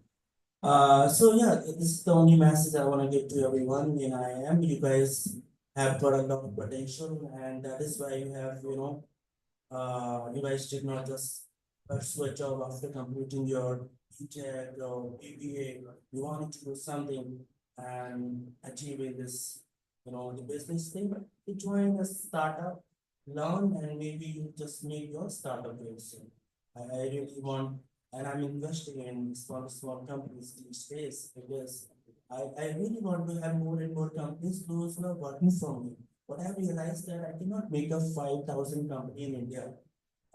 So yeah, this is the only message I want to give to everyone in IIM. You guys have got a lot of potential, and that is why you have, you guys did not just pursue a job after completing your BTech or BBA. You wanted to do something and achieve in this, the business thing. You join a startup, learn, and maybe you just make your startup very soon. I really want and I'm investing in small companies these days because I really want to have more and more companies those who are working for me. But I realized that I cannot make a 5,000 company in India.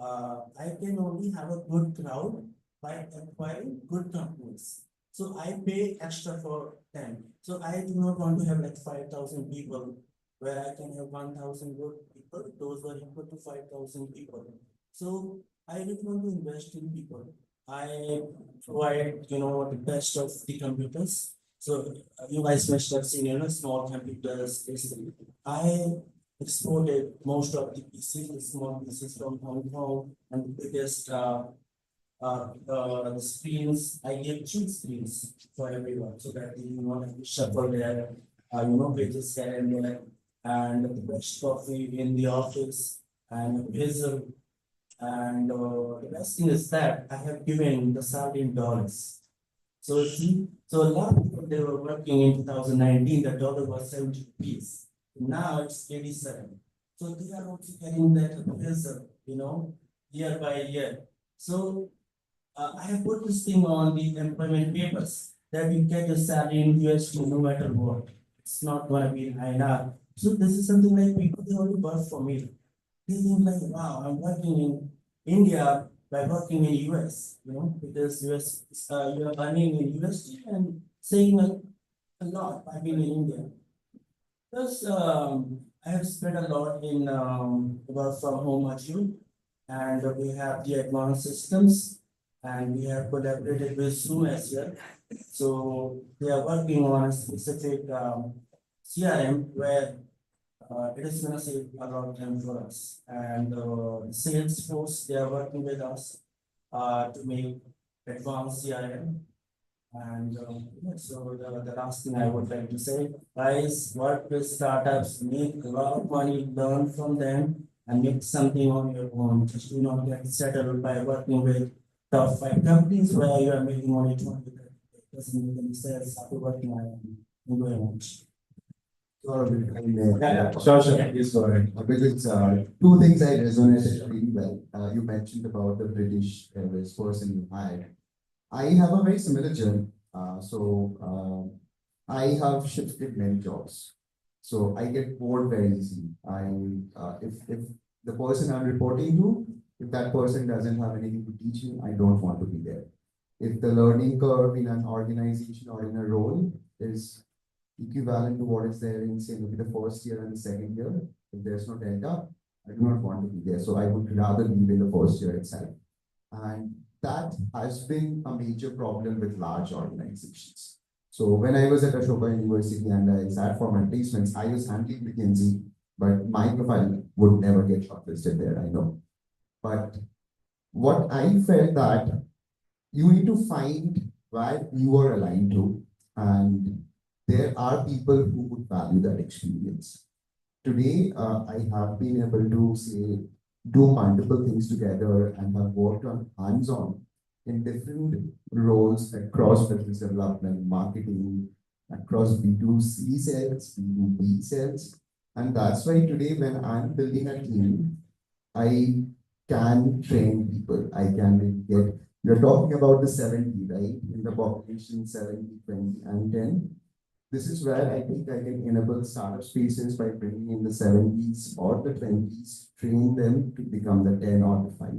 I can only have a good crowd by acquiring good companies. So I pay extra for them. So I do not want to have like 5,000 people where I can have 1,000 good people. Those were equal to 5,000 people. So I really want to invest in people. I provide, the best of the computers. So you guys must have seen, small computers. I exported most of the PCs, the small PCs from Hong Kong, and the biggest the screens. I gave 2 screens for everyone so that you want to shuffle their, pages here and there, and the best coffee in the office and visual. And the best thing is that I have given the salary in dollars. So see, so a lot of people they were working in 2019, the dollar was 70 rupees. Now it's 87. So they are also getting that result, year by year. So I have put this thing on the employment papers that you get your salary in USD no matter what. It's not gonna be in INR. So this is something like people they want to work for me. They think like, wow, I'm working in India by working in US, because US, you are earning in USD and saying a lot by being in India. Plus, I have spent a lot in work from home module. And we have the advanced systems, and we have collaborated with Zoom as well. So they are working on a specific CRM where it is gonna save a lot of time for us. And Salesforce, they are working with us to make advanced CRM. And yeah, so the last thing I would like to say, guys, work with startups, make a lot of money, learn from them, and make something on your own. Just do not get settled by working with top 5 companies where you are making only 20. It doesn't make any sense after working on it. Thank you very much. Sure, please go ahead. Because two things I resonated really well. You mentioned about the British Airways person you hired. I have a very similar journey. I have shifted many jobs. So I get bored very easily. If the person I'm reporting to, if that person doesn't have anything to teach me, I don't want to be there. If the learning curve in an organization or in a role is equivalent to what is there in, say, maybe the first year and the second year, if there's no delta, I do not want to be there. So I would rather leave in the first year itself. And that has been a major problem with large organizations. So when I was at Ashoka University and I sat for my placements, I was handling McKinsey, but my profile would never get shortlisted there, I know. But what I felt that you need to find where you are aligned to, and there are people who would value that experience. Today, I have been able to say, do multiple things together and have worked on hands-on in different roles across business development, marketing, across B2C sales, B2B sales. And that's why today when I'm building a team, I can train people. I can really get, you're talking about the 70, right? In the population 70, 20, and 10. This is where I think I can enable startup spaces by bringing in the 70s or the 20s, train them to become the 10 or the 5.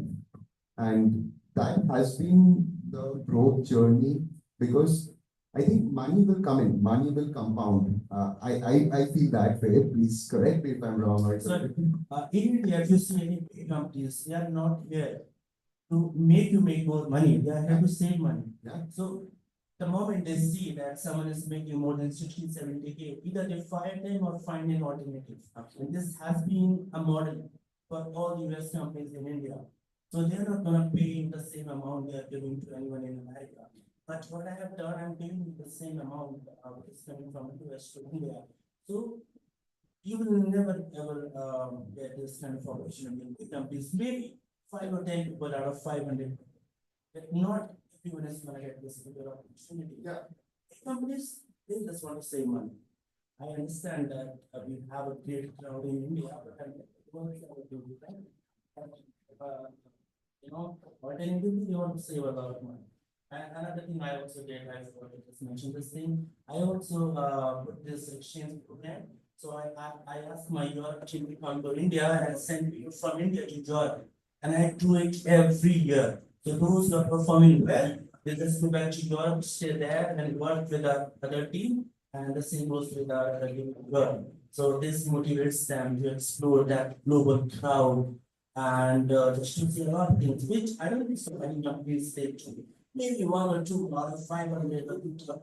And that has been the growth journey because I think money will come in, money will compound. I feel that way. Please correct me if I'm wrong. Or So, in India, if you see any big companies, they are not here to make you make more money. They are here to save money. Yeah. So the moment they see that someone is making more than 60, 70K, either they fire them or find an alternative. And this has been a model for all US companies in India. So they're not gonna pay the same amount they are giving to anyone in America. But what I have done, I'm giving the same amount is coming from US to India. So you will never ever get this kind of opportunity in big companies. Maybe 5 or 10 people out of 500. But not everyone is gonna get this bigger opportunity. Yeah. Companies, they just want to save money. I understand that we have a great crowd in India, but I don't do that. You know, what an individual, you want to save a lot of money. And another thing I also did, I forgot to just mention this thing. I also put this exchange program. So I asked my Europe team to come to India and send people from India to join. And I do it every year. So those who are performing well, they just go back to Europe, stay there and work with our other team. And the same goes with our other team as well. So this motivates them to explore that global crowd and just to see a lot of things, which I don't think so many companies say to maybe 1 or 2 out of 500 or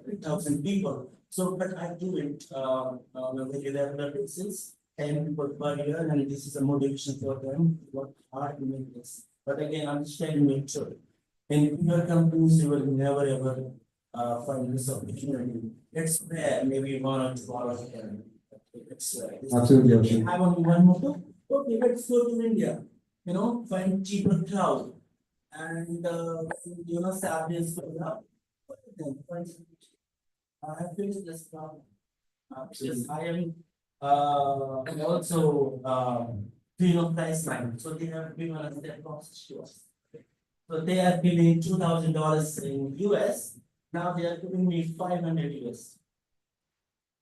2,000 people. So, but I do it on a very regular basis, 10 people per year, and this is a motivation for them to work hard to make this. But again, I'm just trying to make sure. In bigger companies, you will never ever find this opportunity. It's rare, maybe 1 or 2 out of 10. It's rare. Absolutely, absolutely. I want one more. Okay, let's go to India. You know, find cheaper crowd and salaries going up. I finished this problem. Because I am also price line. So they have given us their cost to us. So they are giving $2,000 in US. Now they are giving me 500 US.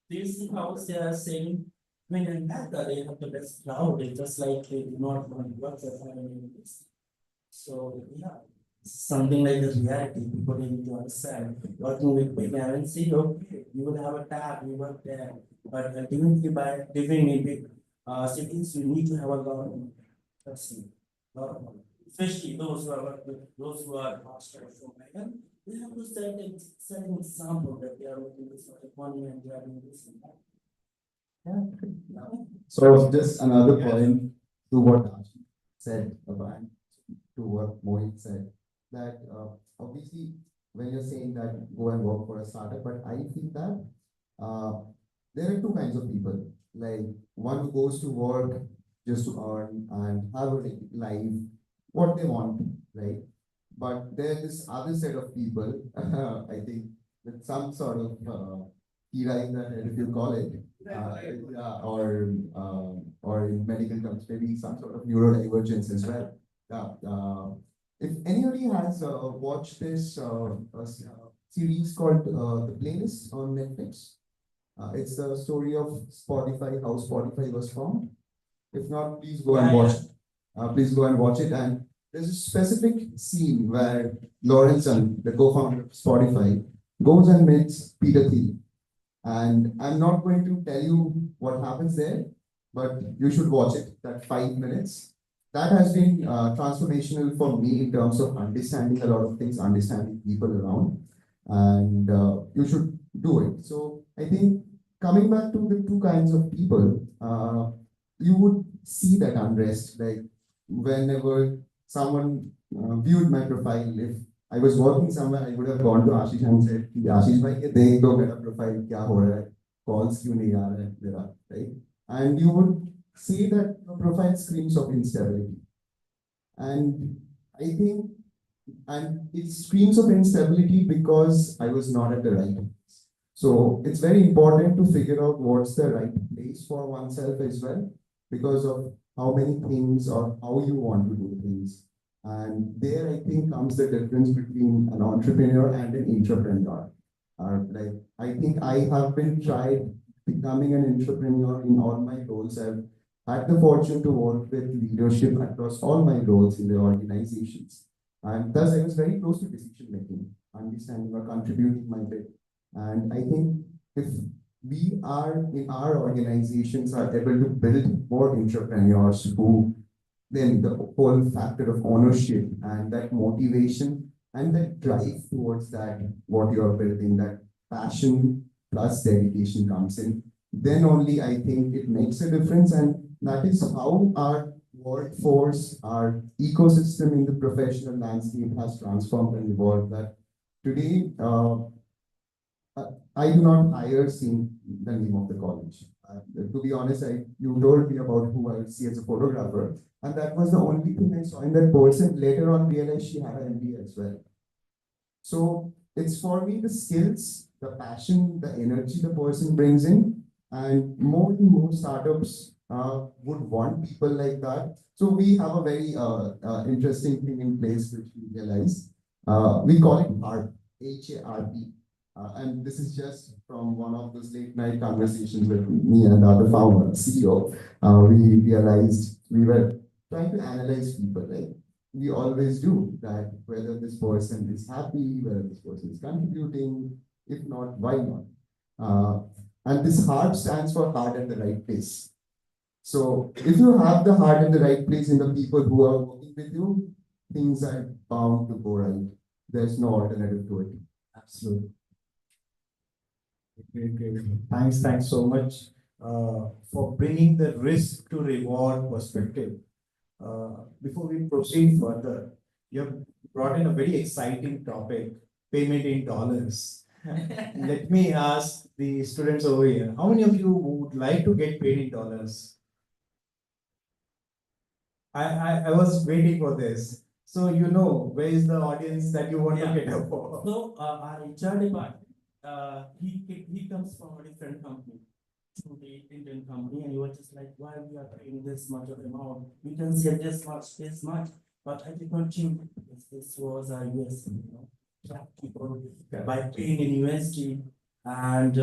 Do you see how they are saying? I mean, in Dhaka, they have the best crowd. It's just like they do not want to work for 500 US. So yeah, something like this reality people need to understand. Working with big MNC, okay, you will have a tab, you work there, but ultimately by living in big cities, you need to have a lot of person, lot of money. especially those who are those who are master from Megan, they have to set an example that they are making this much of money and they are doing this and that. So just another point to what Ashish said about, to what Mohit said, that obviously when you're saying that go and work for a startup, but I think that there are two kinds of people, like one who goes to work just to earn and have a life, what they want, right? But there's this other set of people, I think, with some sort of kira in the head, if you call it, yeah, or in medical terms, maybe some sort of neurodivergence as well. If anybody has watched this series called The Playlist on Netflix, it's the story of Spotify, how Spotify was formed. If not, please go and watch it. Please go and watch it. And there's a specific scene where Lawrence, the co-founder of Spotify, goes and meets Peter Thiel. And I'm not going to tell you what happens there, but you should watch it, that 5 minutes. That has been transformational for me in terms of understanding a lot of things, understanding people around, and you should do it. So I think coming back to the two kinds of people, you would see that unrest, like whenever someone viewed my profile, if I was working somewhere, I would have gone to Ashish and said, Ashish bhai, ye dekh lo mera profile kya ho raha hai, calls kyun nahi aa raha hai mera, right? And you would see that your profile screams of instability. And I think, and it screams of instability because I was not at the right place. So it's very important to figure out what's the right place for oneself as well, because of how many things or how you want to do things. And there, I think, comes the difference between an entrepreneur and an entrepreneur. Like, I think I have been tried becoming an entrepreneur in all my roles. I've had the fortune to work with leadership across all my roles in the organizations. And thus, I was very close to decision making, understanding or contributing my bit. And I think if we are in our organizations are able to build more entrepreneurs who then the whole factor of ownership and that motivation and that drive towards that, what you are building, that passion plus dedication comes in, then only I think it makes a difference. And that is how our workforce, our ecosystem in the professional landscape has transformed and evolved. That today, I do not hire seeing the name of the college. To be honest, you told me about who I see as a photographer, and that was the only thing I saw in that person. Later on, realized she had an MBA as well. So it's for me the skills, the passion, the energy the person brings in, and more startups would want people like that. So we have a very interesting thing in place which we realize. We call it HARP, HARP. And this is just from one of those late night conversations with me and the other founder, CEO. We realized we were trying to analyze people, right? We always do that, whether this person is happy, whether this person is contributing, if not, why not? And this heart stands for heart at the right place. So if you have the heart at the right place in the people who are working with you, things are bound to go right. There's no alternative to it. Absolutely. Great. Thanks so much for bringing the risk to reward perspective. Before we proceed further, you have brought in a very exciting topic, payment in dollars. Let me ask the students over here, how many of you would like to get paid in dollars? I was waiting for this. So you know, where is the audience that you want to get up for? So our HR department, he comes from a different company to the Indian company, and he was just like, why we are paying this much of amount? We can save this much, but I did not think this was a US, track people by paying in USD, and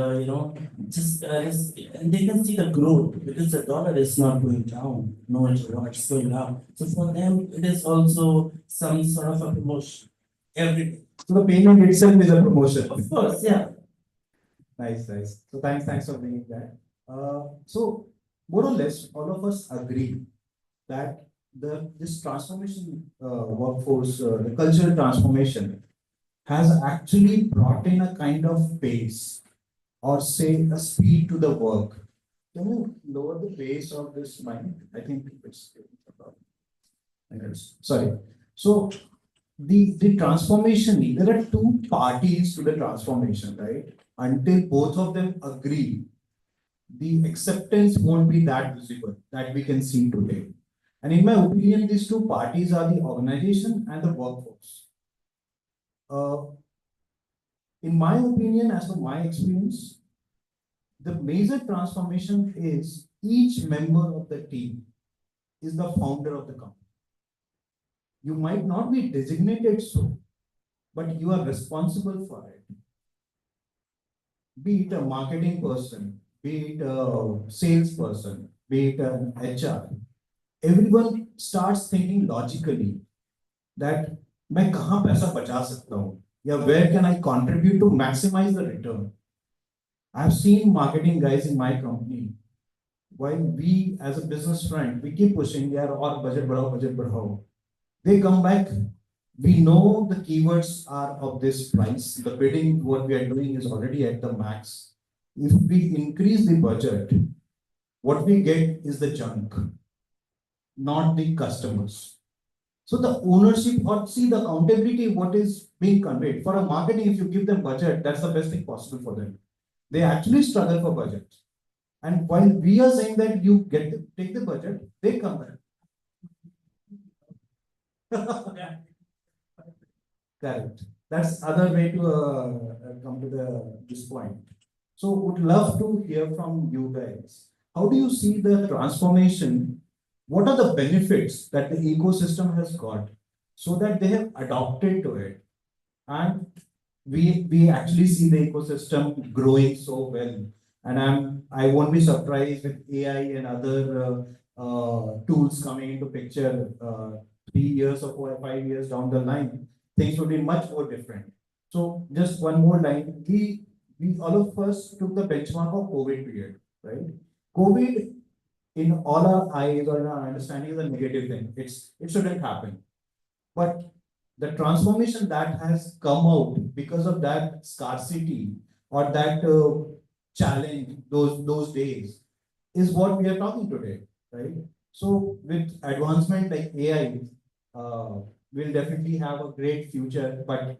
just and they can see the growth because the dollar is not going down, no matter what, it's going up. So for them, it is also some sort of a promotion every day. So the payment itself is a promotion. Of course, yeah. Nice. So thanks for bringing that. So more or less, all of us agree that this transformation workforce, the cultural transformation has actually brought in a kind of pace or say a speed to the work. Can you lower the pace of this mic? I think it's sorry. So the transformation, there are two parties to the transformation, right? Until both of them agree, the acceptance won't be that visible that we can see today. And in my opinion, these two parties are the organization and the workforce. Uh, in my opinion, as per my experience, the major transformation is each member of the team is the founder of the company. You might not be designated so, but you are responsible for it. Be it a marketing person, be it a salesperson, be it an HR. Everyone starts thinking logically that मैं कहाँ पैसा बचा सकता हूँ या where can I contribute to maximize the return. I've seen marketing guys in my company. While we as a business front, we keep pushing, यार और budget बढ़ाओ. They come back. We know the keywords are of this price. The bidding, what we are doing is already at the max. If we increase the budget, what we get is the junk, not the customers. So the ownership or see the accountability, what is being conveyed for a marketing, if you give them budget, that's the best thing possible for them. They actually struggle for budget. And while we are saying that you get to take the budget, they come back. Correct. That's other way to come to this point. So would love to hear from you guys. How do you see the transformation? What are the benefits that the ecosystem has got so that they have adopted to it? And we actually see the ecosystem growing so well. And I won't be surprised with AI and other tools coming into picture 3 years or 5 years down the line, things will be much more different. So just one more line. We all of us took the benchmark of COVID period, right? COVID in all our eyes or in our understanding is a negative thing. It shouldn't happen. But the transformation that has come out because of that scarcity or that challenge, those days, is what we are talking today, right? So with advancement like AI, we'll definitely have a great future. But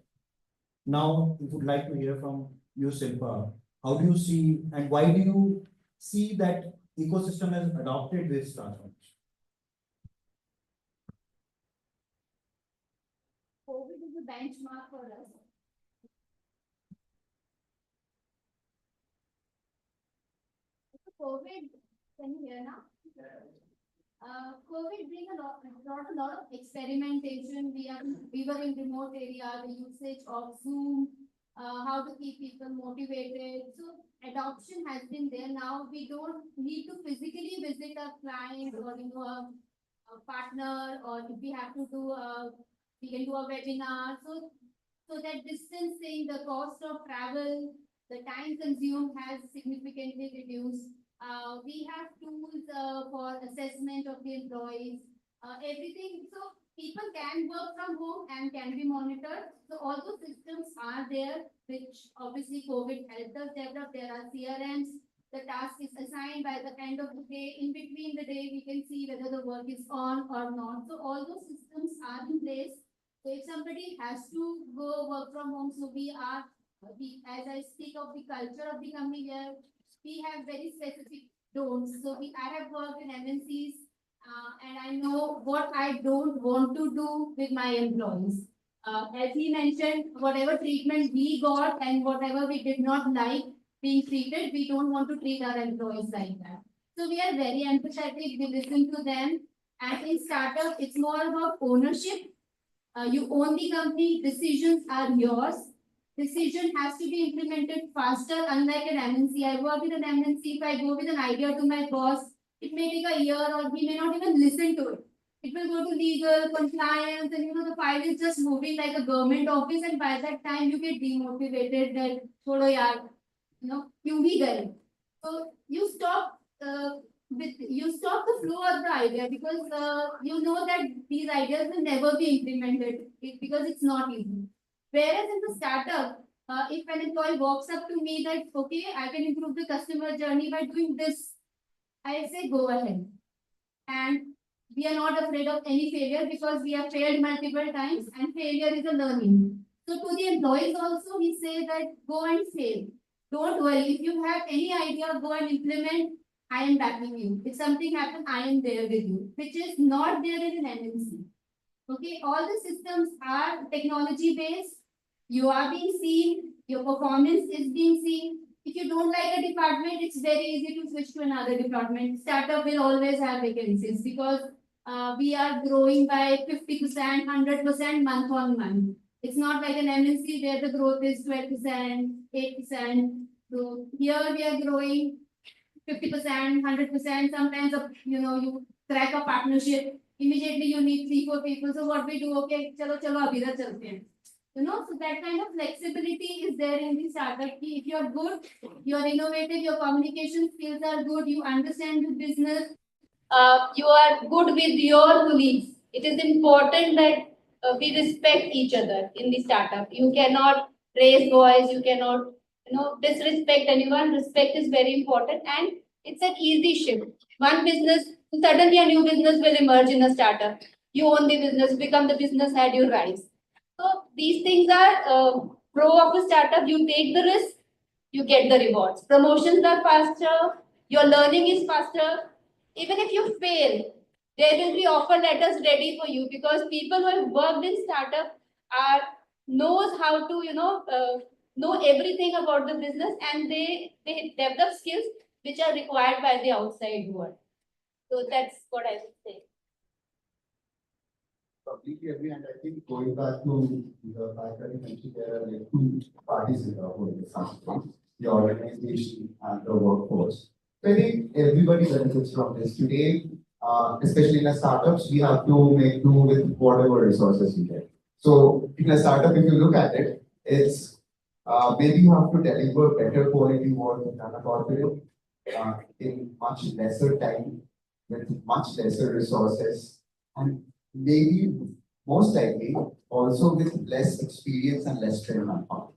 now we would like to hear from you, Silpa. How do you see and why do you see that ecosystem has adopted this transformation? COVID is a benchmark for us. COVID, can you hear now? COVID brought a lot of experimentation. We were in remote area, the usage of Zoom, how to keep people motivated. So adoption has been there. Now we don't need to physically visit a client or a partner, or if we have to do we can do a webinar. So that distancing, the cost of travel, the time consumed has significantly reduced. We have tools for assessment of the employees, everything. So people can work from home and can be monitored. So all those systems are there, which obviously COVID helped us develop. There are CRMs. The task is assigned by the end of the day. In between the day, we can see whether the work is on or not. So all those systems are in place. So if somebody has to go work from home, so as I speak of the culture of the company, we have very specific don'ts. So I have worked in MNCs and I know what I don't want to do with my employees. As he mentioned, whatever treatment we got and whatever we did not like being treated, we don't want to treat our employees like that. So we are very empathetic, we listen to them. And in startup, it's more about ownership. You own the company, decisions are yours. Decision has to be implemented faster, unlike an MNC. I work with an MNC. If I go with an idea to my boss, it may take a year or he may not even listen to it. It will go to legal, compliance, and the file is just moving like a government office, and by that time you get demotivated that, chodo yaar, kyun bhi gaye. So you stop you stop the flow of the idea because you know that these ideas will never be implemented because it's not easy. Whereas in the startup, if an employee walks up to me that, okay, I can improve the customer journey by doing this, I say go ahead. And we are not afraid of any failure because we have failed multiple times and failure is a learning. So to the employees also, we say that go and fail. Don't worry. If you have any idea, go and implement. I am backing you. If something happens, I am there with you, which is not there in an MNC. Okay, all the systems are technology based. You are being seen, your performance is being seen. If you don't like a department, it's very easy to switch to another department. Startup will always have vacancies because we are growing by 50%, 100% month on month. It's not like an MNC where the growth is 12%, 8%. So here we are growing 50%, 100%. Sometimes, you crack a partnership. Immediately you need 3, 4 people. So what we do, okay, chalo, abhi idhar chalte hain. So that kind of flexibility is there in the startup. If you're good, you're innovative, your communication skills are good, you understand the business, you are good with your colleagues. It is important that we respect each other in the startup. You cannot raise voice, you cannot, disrespect anyone. Respect is very important and it's an easy shift. One business, suddenly a new business will emerge in a startup. You own the business, become the business head, you rise. So these things are pro of a startup. You take the risk, you get the rewards. Promotions are faster, your learning is faster. Even if you fail, there will be offer letters ready for you because people who have worked in startup are knows how to know everything about the business and they develop skills which are required by the outside world. So that's what I would say. Completely agree, and I think going back to the fact that you mentioned there are like two parties in the whole discussion, the organization and the workforce. So I think everybody benefits from this. Today, especially in a startups, we have to make do with whatever resources we get. So in a startup, if you look at it, it's maybe you have to deliver better quality work than a corporate in much lesser time with much lesser resources and maybe most likely also with less experience and less training manpower.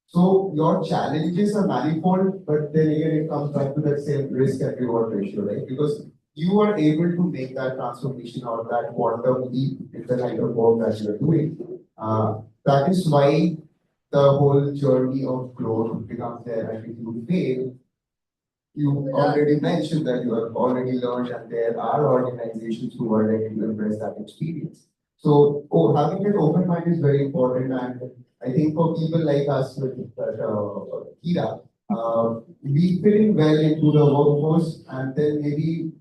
So your challenges are manifold, but then again it comes back to that same risk and reward ratio, right? Because you are able to make that transformation or that quantum leap in the kind of work that you are doing. That is why the whole journey of growth becomes there. And if you fail, you already mentioned that you have already learned that there are organizations who are ready to embrace that experience. So, having an open mind is very important, and I think for people like us with Kira, we fit in well into the workforce, and then maybe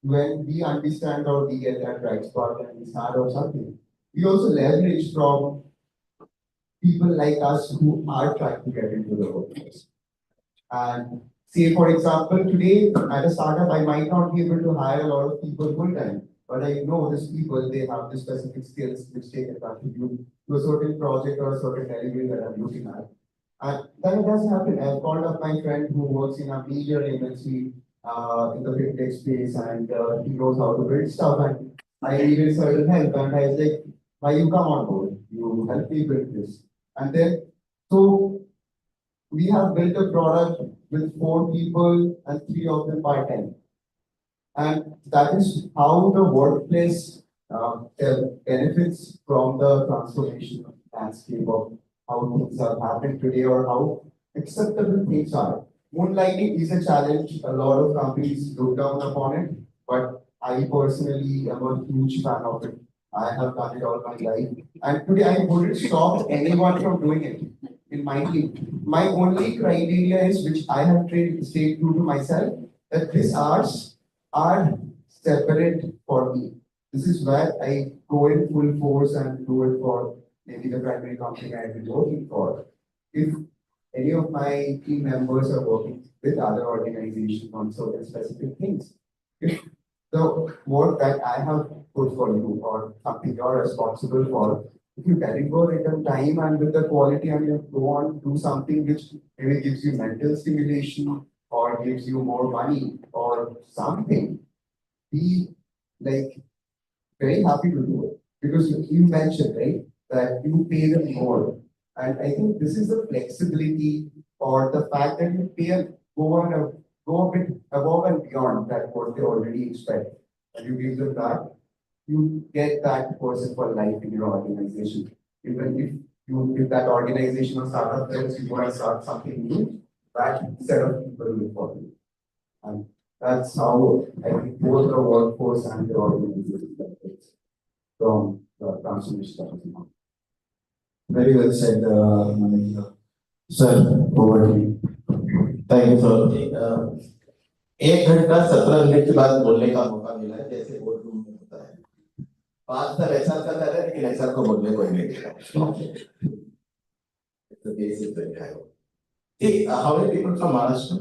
when we understand or we get that right spot and we start or something, we also leverage from people like us who are trying to get into the workforce. And say, for example, today at a startup, I might not be able to hire a lot of people full time, but I know these people, they have the specific skills which they can contribute to a certain project or a certain delivery that I'm looking at. And that does happen. I've called up my friend who works in a major agency in the fintech space and he knows how to build stuff. And I needed certain help, and I was like, why you come on board? You help me build this. And then, so we have built a product with 4 people and 3 of them part-time. And that is how the workplace benefits from the transformation landscape of how things are happening today or how acceptable things are. Moonlighting is a challenge. A lot of companies look down upon it, but I personally am a huge fan of it. I have done it all my life. And today I wouldn't stop anyone from doing it in my team. My only criteria is, which I have stayed true to myself, that these hours are separate for me. This is where I go in full force and do it for maybe the primary company I've been working for. If any of my team members are working with other organizations on certain specific things, if the work that I have put for you or something you're responsible for, if you deliver it on time and with the quality and you go on to do something which maybe gives you mental stimulation or gives you more money or or something, be like very happy to do it. Because you mentioned, right, that you pay them more. And I think this is the flexibility or the fact that you pay go a bit above and beyond that what they already expect. And you give them that, you get that person for life in your organization. Even if that organization or startup tells you want to start something new, that set of people will follow you. And that's how I think both the workforce and the organization benefits from the transformation. Very well said, sir. Over to you. Thank you, sir. 1 घंटा 17 minute के बाद बोलने का मौका मिला है, जैसे board room में होता है। 5 साल HR का कर रहे हैं, लेकिन HR को बोलने कोई नहीं दे रहा। It's a basic thing. See, how many people from Maharashtra?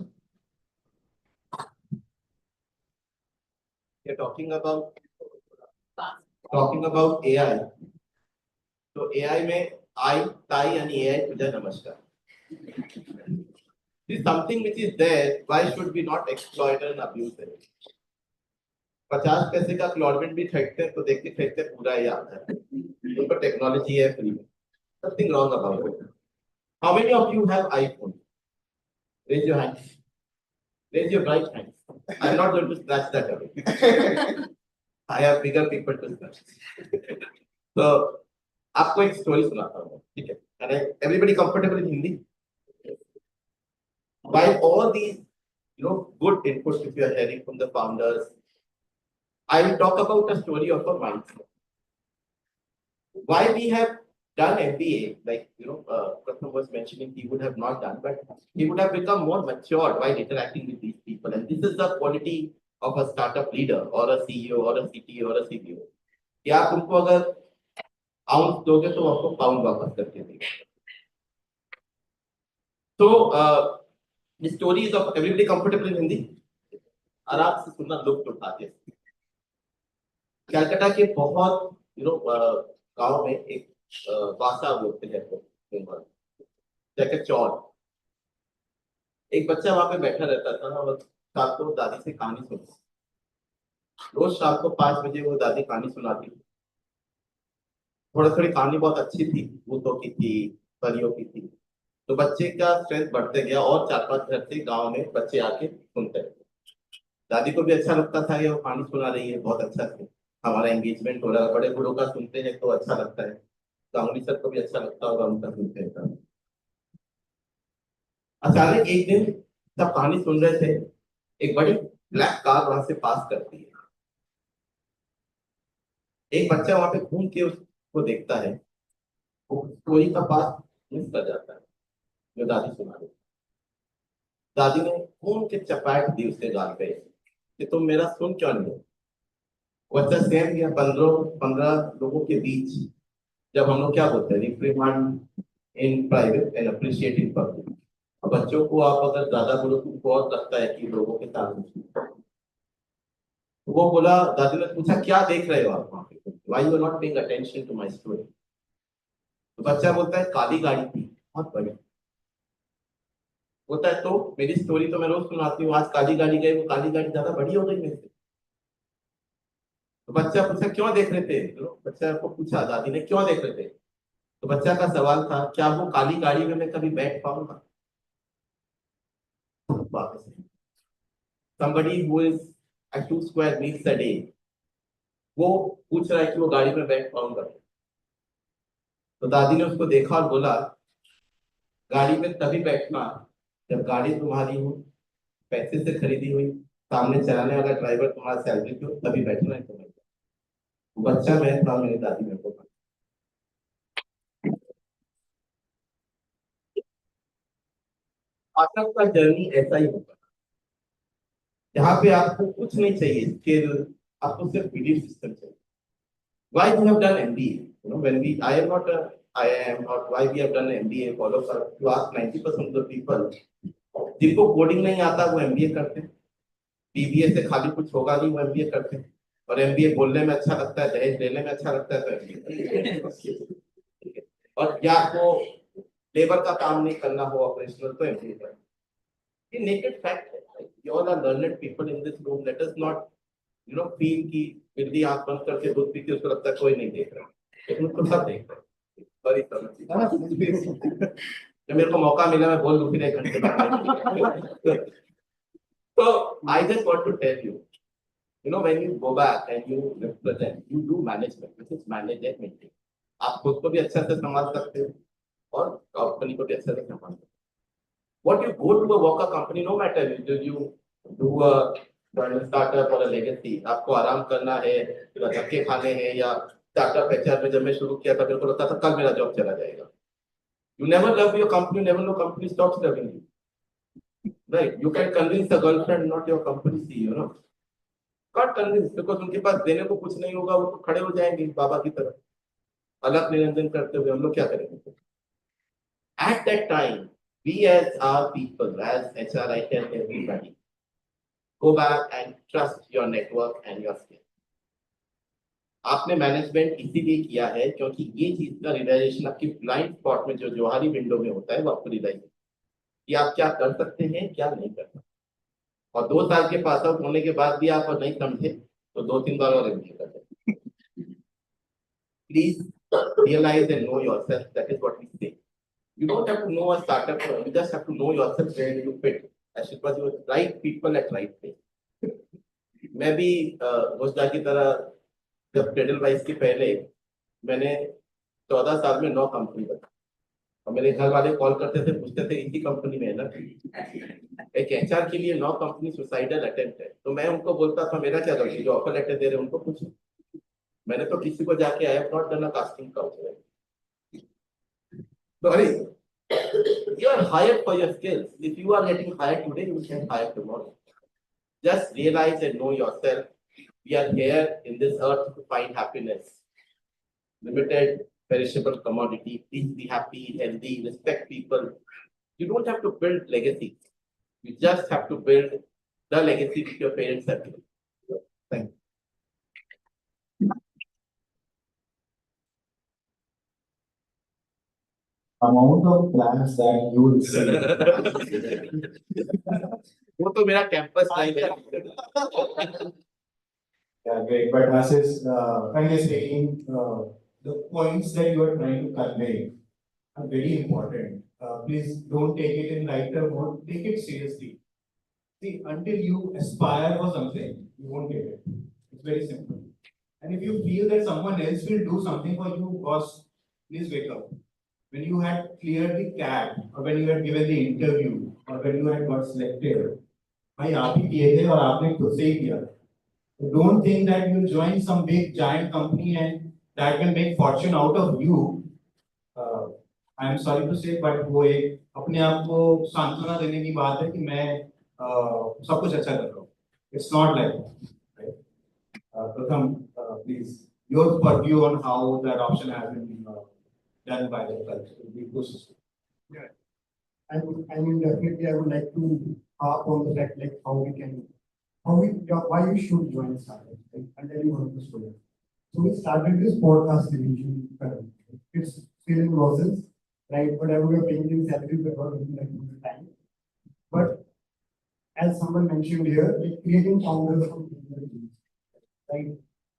You're talking about AI. So AI में I, Tai and AI तुझे नमस्कार. This is something which is there. Why should we not exploit and abuse it? 50 पैसे का क्लॉडमेंट भी फेंकते हैं तो देखते फेंकते पूरा ही आता है। उनको टेक्नोलॉजी है फ्री में। Nothing wrong about it. How many of you have iPhone? Raise your hand. Raise your right hand. I'm not going to scratch that away. I have bigger people to scratch. So आपको एक story सुनाता हूँ, ठीक है? And everybody comfortable in Hindi? By all these, good inputs which we are hearing from the founders, I will talk about a story of a mindset. Why we have done MBA, like Pratham was mentioning, he would have not done, but he would have become more matured while interacting with these people. And this is the quality of a startup leader, or a CEO, or a CTO, or a CBO. कि आप उनको अगर ounce दोगे तो आपको pound वापस करके देंगे. So the story is of everybody comfortable in Hindi. आराम से सुनना, लुत्फ उठाते हैं. कलकत्ता के बहुत गांव में एक बासा बोलते हैं जैसे चौर. एक बच्चा वहां पे बैठा रहता था और शाम को दादी से कहानी सुनता. रोज शाम को 5 बजे वो दादी कहानी सुनाती. थोड़ी कहानी बहुत अच्छी थी, भूतों की थी, परियों की थी. तो बच्चे का स्ट्रेंथ बढ़ते गया और 4-5 घर से गांव में बच्चे आके सुनते हैं. दादी को भी अच्छा लगता था कि वो कहानी सुना रही है, बहुत अच्छा था, हमारा एंगेजमेंट हो रहा है. बड़े बूढ़ों का सुनते हैं तो अच्छा लगता है, गांवली सर को भी अच्छा लगता होगा उनका सुनते हैं. अचानक एक दिन सब कहानी सुन रहे थे, एक बड़ी ब्लैक कार वहां से पास करती है. एक बच्चा वहां पे घूम के उसको देखता है, वो स्टोरी का पास मिस कर जाता है जो दादी सुना रही. दादी ने घूम के चपाट दी उसके गाल पे कि तुम मेरा सुन क्यों नहीं. बच्चा सेम गया 15 लोगों के बीच. जब हम लोग क्या बोलते हैं, reprimand in private and appreciate in public. बच्चों को आप अगर ज्यादा बोलो तो बहुत लगता है कि लोगों के साथ. वो बोला, दादी ने पूछा क्या देख रहे हो आप वहां पे, why you are not paying attention to my story. तो बच्चा बोलता है काली गाड़ी थी बहुत बड़ी. होता है तो मेरी स्टोरी तो मैं रोज सुनाती हूँ, आज काली गाड़ी गई, वो काली गाड़ी ज्यादा बड़ी हो गई मेरे से. तो बच्चा पूछा क्यों देख रहे थे. बच्चा को पूछा दादी ने क्यों देख रहे थे. तो बच्चा का सवाल था, क्या वो काली गाड़ी में मैं कभी बैठ पाऊंगा. somebody who is at 2 square meals a day, वो पूछ रहा है कि वो गाड़ी में बैठ पाऊंगा. तो दादी ने उसको देखा और बोला, गाड़ी में तभी बैठना जब गाड़ी तुम्हारी हो, पैसे से खरीदी हुई, सामने चलाने वाला ड्राइवर तुम्हारा सैलरी हो, तभी बैठना है तुम्हें. बच्चा मैं था, मेरी दादी मेरे को. स्टार्टअप का जर्नी ऐसा ही होगा जहाँ पे आपको कुछ नहीं चाहिए, स्किल, आपको सिर्फ बिलीफ सिस्टम चाहिए. Why we have done MBA? When I am not a IIM, or why we have done MBA, follow for to ask 90% of the people जिनको कोडिंग नहीं आता वो MBA करते हैं. BBA से खाली कुछ होगा नहीं, वो MBA करते हैं. और MBA बोलने में अच्छा लगता है, दहेज लेने में अच्छा लगता है तो MBA. और या आपको लेबर का काम नहीं करना हो, ऑपरेशनल, तो MBA करते हैं. ये नेकेड फैक्ट है. you all are learned people in this room. Let us not, feel कि बिल्ली आँख बंद करके दूध पीती है, उसको लगता है कोई नहीं देख रहा, लेकिन उसको सब देख रहा है। बड़ी समझ जब मेरे को मौका मिला मैं बोल दूं फिर 1 घंटे बाद। So I just want to tell you, when you go back and you represent, you do management, which is manage and maintain. आप खुद को भी अच्छा से संभाल सकते हो और कंपनी को भी अच्छा से संभाल सकते हो। What you go to work a company, no matter do you do a startup or a legacy, आपको आराम करना है, धक्के खाने हैं या स्टार्टअप एचआर में जब मैं शुरू किया था मेरे को लगता था कल मेरा जॉब चला जाएगा। You never love your company, never know company stops loving you. Right? You can convince the girlfriend, not your company CEO, no? Can't convince because उनके पास देने को कुछ नहीं होगा, वो तो खड़े हो जाएंगे बाबा की तरह, अलग निरंजन करते हुए। हम लोग क्या करेंगे? At that time, we as our people, as HR, I tell everybody, go back and trust your network and your skill. आपने मैनेजमेंट इसीलिए किया है क्योंकि ये चीज का रियलाइजेशन आपकी ब्लाइंड स्पॉट में जो जोहारी विंडो में होता है वो आपको रियलाइज कि आप क्या कर सकते हैं क्या नहीं कर सकते। और 2 साल के पास आउट होने के बाद भी आप और नहीं समझे तो 2-3 बार और रिव्यू कर सकते। Please realise and know yourself, that is what we say. You don't have to know a startup, you just have to know yourself where you fit. Ashish Banka, you are right people at right place. मैं भी घोषदा की तरह जब Cradlewise के पहले मैंने 14 साल में 9 कंपनी बनाई और मेरे घर वाले कॉल करते थे पूछते थे इसी कंपनी में है ना। एक एचआर के लिए 9 कंपनी सुसाइडल अटेम्प्ट है, तो मैं उनको बोलता था मेरा क्या गलती, जो ऑफर लेटर दे रहे हैं उनको पूछो। मैंने तो किसी को जाके I have not done a casting couch. Sorry, you are hired for your skills. If you are getting hired today, you will get hired tomorrow. Just realize and know yourself. We are here in this earth to find happiness. Limited, perishable commodity. Please be happy, healthy, respect people. You don't have to build legacy. You just have to build the legacy which your parents have given. Thank you. Amount of plans that you will see. वो तो मेरा campus time है। Yeah, great. But Ashish, frankly speaking, the points that you are trying to convey are very important. Please don't take it in lighter mode. Take it seriously. See, until you aspire for something, you won't get it. It's very simple. And if you feel that someone else will do something for you, boss, please wake up. When you had cleared the CAT, or when you had given the interview, or when you had got selected, भाई आप ही किए थे और आपने खुद से ही किया। Don't think that you join some big giant company and that can make fortune out of you. I am sorry to say, but वो एक अपने आप को सांत्वना देने की बात है कि मैं सब कुछ अच्छा कर रहा हूँ। It's not like that, right? Pratham, please, your purview on how that option has been done by the culture, the ecosystem. Yeah. I mean, definitely, I would like to harp on the fact, like, why you should join startup, right? I'll tell you one of the story. So we started this podcast division. It's still in process, right? Whatever we are paying in salaries, we're not looking at the time. But as someone mentioned here, like creating founders from teams, right?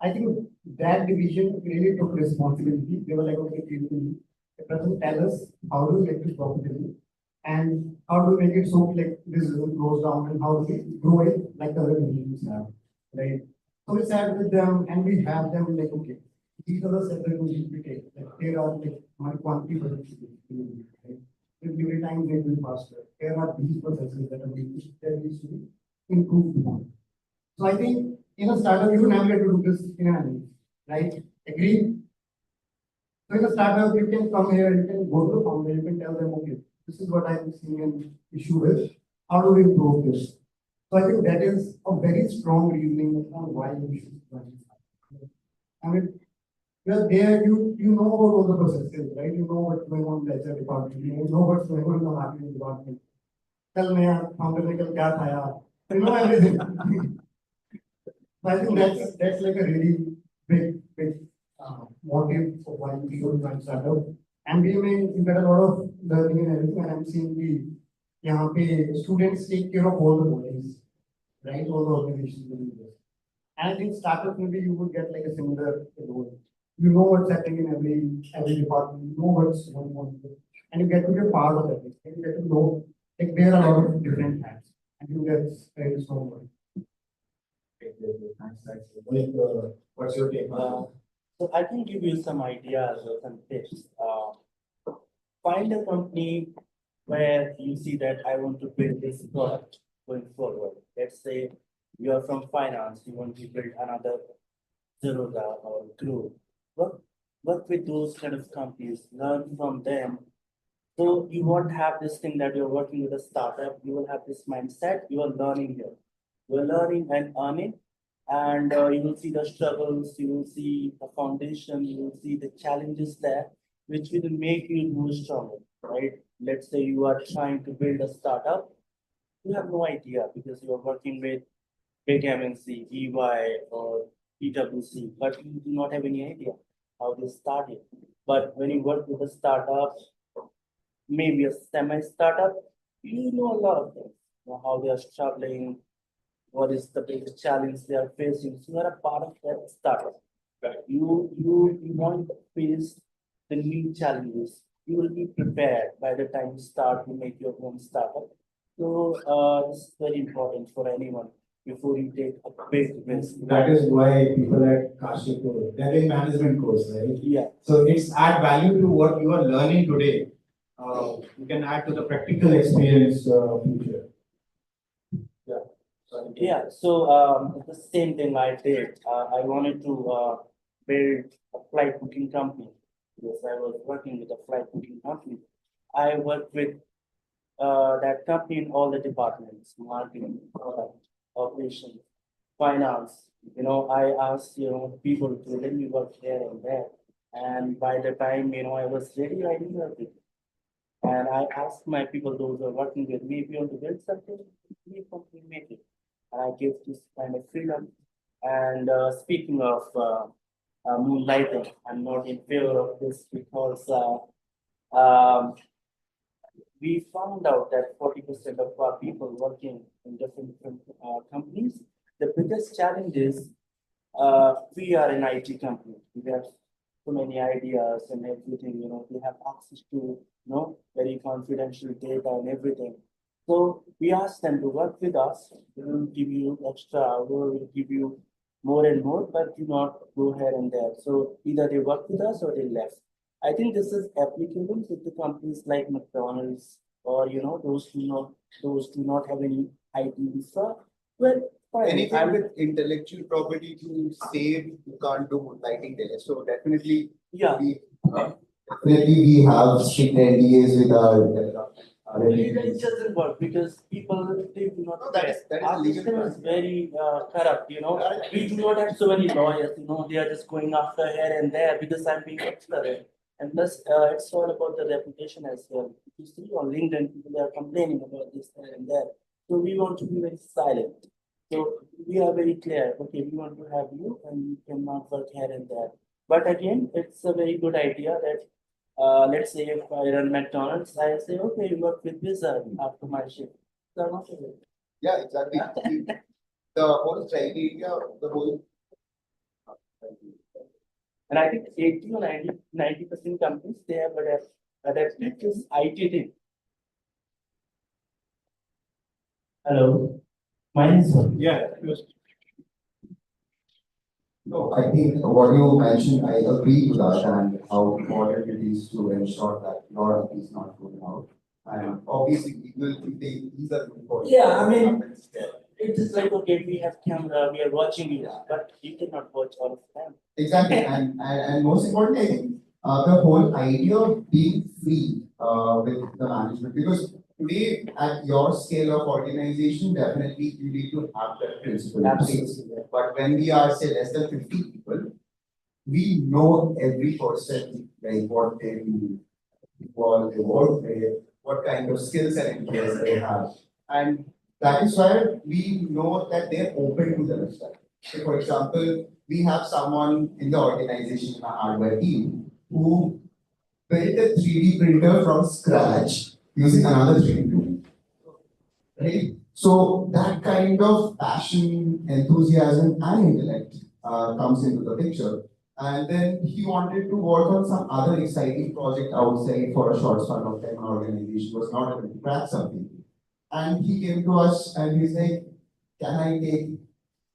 I think that division really took responsibility. They were like, okay, the person tell us how do we make this profitable and how do we make it so like this goes down and how do we grow it like the other divisions have, right? So we sat with them and we have them like, okay, these are the steps that we need to take. Like here are like my quantity productivity, right? If every time they will faster. Here are these processes that needs to be improved upon. So I think in a startup, you don't have to do this in an annual, right? Agree? So in a startup, you can come here, you can go to the founder, you can tell them, okay, this is what I'm seeing an issue with. How do we improve this? So I think that is a very strong reasoning on why we should join. I mean, well, there you know about all the processes, right? You know what's going on in the HR department, you know what's going on in the marketing department. Tell me, founder ne kal kya khaya? You know everything. I think that's like a really big motive for why people join startup. And we may get a lot of learning and everything. And I'm seeing the students take care of all the bodies, right? All the organizations will do this. And in startup, maybe you would get like a similar role. You know what's happening in every department, you know what's going on, and you get to be a part of it. And you get to know like there are a lot of different hands, and you get very strong. Thanks. What's your take? So I can give you some ideas or some tips. Find a company where you see that I want to build this product going forward. Let's say you are from finance, you want to build another Zerodha or Grow. Work with those kind of companies, learn from them. So you won't have this thing that you're working with a startup, you will have this mindset, you are learning here. You are learning and earning, and you will see the struggles, you will see the foundation, you will see the challenges there, which will make you more stronger, right? Let's say you are trying to build a startup, you have no idea because you are working with big MNC, EY or PwC, but you do not have any idea how they started. But when you work with a startup, maybe a semi-startup, you know a lot of things, you know, how they are struggling, what is the biggest challenge they are facing. So you are a part of that startup. You won't face the new challenges. You will be prepared by the time you start to make your own startup. So this is very important for anyone before you take a big risk. That is why people at Kashipur, they're in management course, right? Yeah. So it's add value to what you are learning today. You can add to the practical experience future. Yeah. Sorry. Yeah, so the same thing I did. I wanted to build a flight booking company because I was working with a flight booking company. I worked with that company in all the departments, marketing, product, operations, finance. You know, I asked, you know, people to let me work here and there. And by the time, you know, I was ready, I knew everything. And I asked my people, those who are working with me, if you want to build something, we make it. And I give this kind of freedom. And speaking of moonlighting, I'm not in favor of this because um, we found out that 40% of our people working in different companies, the biggest challenge is we are an IT company. We have so many ideas and everything, you know, we have access to, you know, very confidential data and everything. So we ask them to work with us. We will give you extra, we will give you more and more, but do not go here and there. So either they work with us or they left. I think this is applicable with the companies like McDonald's or, you know, those do not have any IT visa. Well, fine. Anything with intellectual property to save, you can't do lighting there. So definitely, Yeah. definitely we have strict NDAs with our It doesn't work because people they do not. No, that is Our legal system is practice. very corrupt, you know. We do not have so many lawyers, you know, they are just going after here and there because I'm being expert. And plus, it's all about the reputation as well. You see on LinkedIn, people are complaining about this here and there. So we want to be very silent. So we are very clear, okay, we want to have you and you cannot work here and there. But again, it's a very good idea that let's say if I run McDonald's, I say, okay, you work with Wizard after my shift. So I'm okay with it. Yeah, exactly. The whole criteria, the whole. And I think 80 or 90% companies, they have adapted this IT thing. Hello, mine is one. Yeah. No, I think what you mentioned, I agree to that and how important it is to ensure that law is not going out. And obviously, these are important. Yeah, I mean, it is like, okay, we have camera, we are watching you, but you cannot watch all of them. Exactly, and most importantly, I think the whole idea of being free with the management, because today at your scale of organization, definitely you need to have that principle. Absolutely. But when we are say less than 50 people, we know every person, like what they do, what they work with, what kind of skills and interests they have. And that is why we know that they're open to the stuff. So for example, we have someone in the organization, in our hardware team, who built a 3D printer from scratch using another 3D tool. Right? So that kind of passion, enthusiasm, and intellect comes into the picture. And then he wanted to work on some other exciting project outside for a short span of time. An organization was not able to crack something. And he came to us and he's like, can I take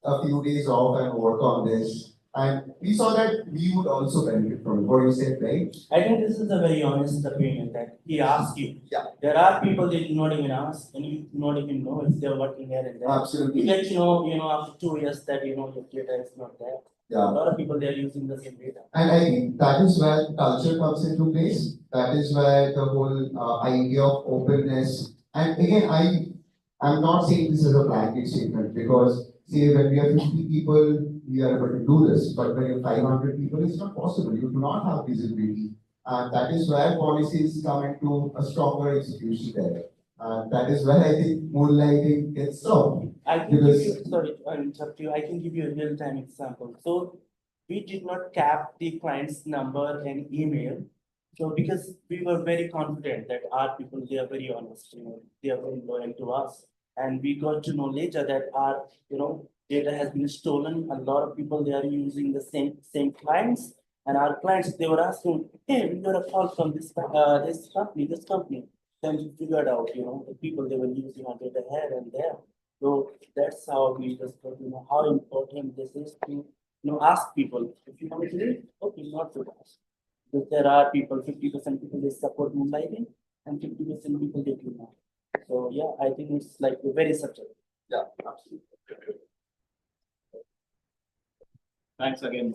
a few days off and work on this? And we saw that we would also benefit from it. What you said, right? I think this is a very honest opinion that he asked you. Yeah. There are people that do not even ask and you do not even know if they're working here and there. Absolutely. You get to know, after 2 years that, your data is not there. Yeah. A lot of people, they are using the same data. And I think that is where culture comes into place. That is where the whole idea of openness. And again, I'm not saying this is a blanket statement because say when we are 50 people, we are able to do this. But when you're 500 people, it's not possible. You do not have visibility. And that is where policies come into a stronger execution there. And that is where I think moonlighting gets stopped. I can give you, sorry to interrupt you, I can give you a real-time example. So we did not cap the client's number and email. So because we were very confident that our people, they are very honest, they are very loyal to us. And we got to know later that our, data has been stolen. A lot of people, they are using the same clients. And our clients, they were asking, hey, we got a call from this company. Then we figured out, the people they were using our data here and there. So that's how we just got, how important this is to, ask people, if you want to do it, okay, not to ask. Because there are people, 50% people they support moonlighting and 50% people they do not. So yeah, I think it's like very subjective. Yeah, absolutely. Thanks again.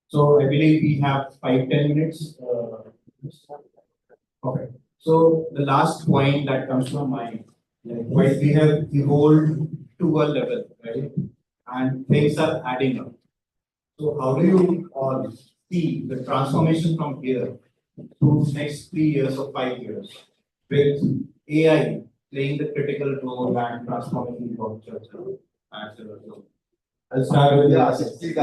So I believe we have 5-10 minutes. Okay. So the last point that comes to my mind, while we have evolved to a level, right, and things are adding up. So how do you see the transformation from here to next 3 years or 5 years with AI playing the critical role and transforming the culture? I'll start with Please,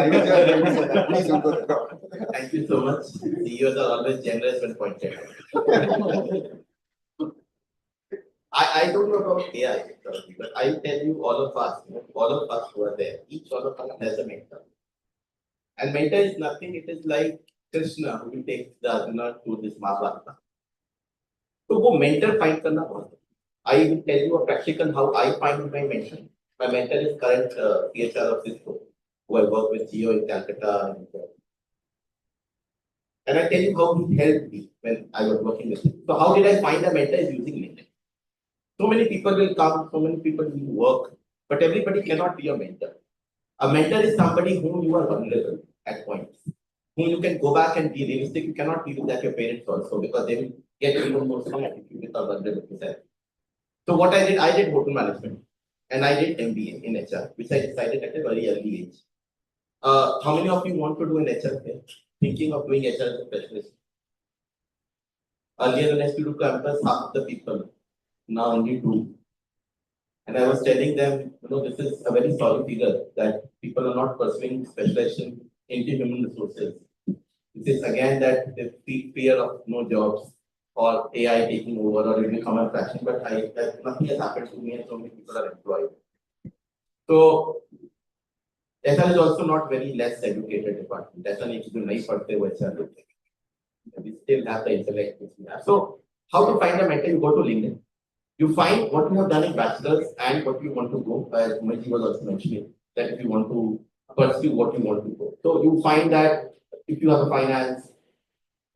don't go there. Thank you so much. CEOs are always generous when pointed. I don't know about AI, but I tell you, all of us who are there, each one of us has a mentor. And mentor is nothing, it is like Krishna who takes the Arjuna to this Mahabharata. So go mentor find karna bahut. I will tell you a practical how I find my mentor. My mentor is current CHR of Cisco, who I work with Geo in Calcutta. And I tell you how he helped me when I was working with him. So how did I find a mentor is using LinkedIn. So many people will come, so many people will work, but everybody cannot be a mentor. A mentor is somebody whom you are vulnerable at points, whom you can go back and be realistic. You cannot be with that your parents also because they will get even more sad if you become vulnerable. So what I did hotel management and I did MBA in HR, which I decided at a very early age. How many of you want to do an HR here? Thinking of doing HR as a specialist? Earlier when I used to do campus, half the people, now only 2. And I was telling them, this is a very solid figure that people are not pursuing specialization into human resources. This is again that the fear of no jobs or AI taking over or it will become a fraction, but nothing has happened to me and so many people are employed. So HR is also not very less educated department. ऐसा नहीं कि जो नहीं पढ़ते वो HR होते हैं. We still have the intellect which we have. So how to find a mentor? You go to LinkedIn. You find what you have done in bachelor's and what you want to go. As Umeji was also mentioning, that if you want to pursue what you want to go. So you find that if you have a finance,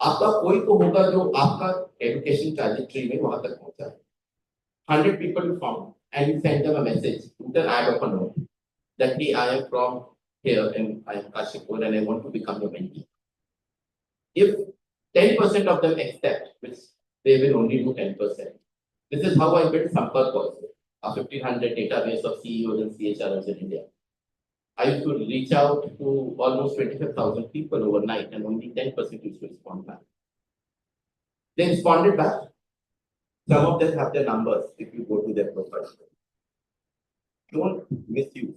आपका कोई तो होगा जो आपका education trajectory में वहां तक पहुंचा है. 100 people you found and you send them a message, put an ad of a note that hey, I am from here and I am Kashipur and I want to become your mentee. If 10% of them accept, which they will only do 10%. This is how I built Sampark also, a 1500 database of CEOs and CHROs in India. I used to reach out to almost 25,000 people overnight and only 10% used to respond back. They responded back. Some of them have their numbers if you go to their profile. Don't misuse.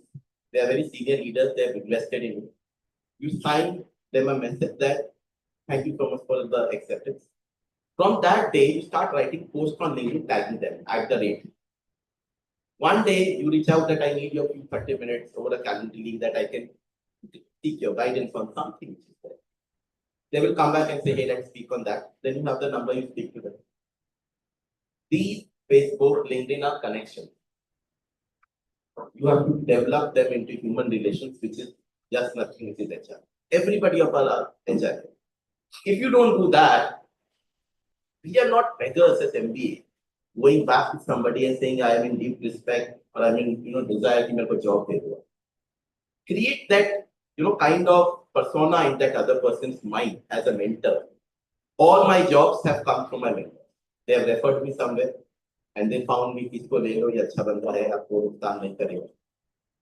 They are very senior leaders, they have invested in you. You sign them a message that thank you so much for the acceptance. From that day, you start writing posts on LinkedIn, tagging them at the rate. One day you reach out that I need your few 30 minutes over a calendar leave that I can seek your guidance on something which is there. They will come back and say, hey, let's speak on that. Then you have the number, you speak to them. These Facebook, LinkedIn are connections. You have to develop them into human relations, which is just nothing which is HR. Everybody of us are HR. If you don't do that, we are not beggars as MBA. Going back to somebody and saying, I am in deep respect or I'm in desire to make a job. Create that kind of persona in that other person's mind as a mentor. All my jobs have come from my mentor. They have referred me somewhere and they found me, इसको ले लो, ये अच्छा बंदा है, आपको नुकसान नहीं करेगा.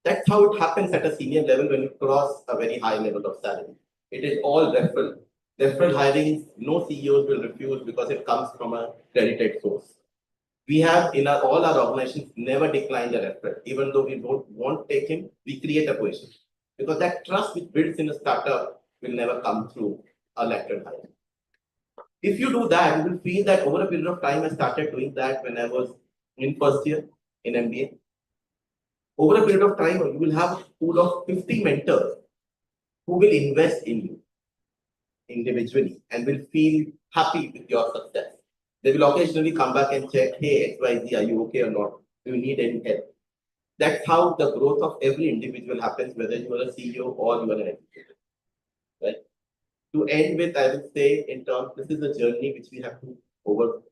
That's how it happens at a senior level when you cross a very high level of salary. It is all referral. Referral hiring, no CEOs will refuse because it comes from a credited source. We have in all our organizations never declined a referral. Even though we don't want to take him, we create a position. Because that trust which builds in a startup will never come through a lateral hire. If you do that, you will feel that over a period of time, I started doing that when I was in first year in MBA. Over a period of time, you will have a pool of 50 mentors who will invest in you individually and will feel happy with your success. They will occasionally come back and check, hey, XYZ, are you okay or not? Do you need any help? That's how the growth of every individual happens, whether you are a CEO or you are an executive. Right? To end with, I will say in terms, this is a journey which we have to overcome.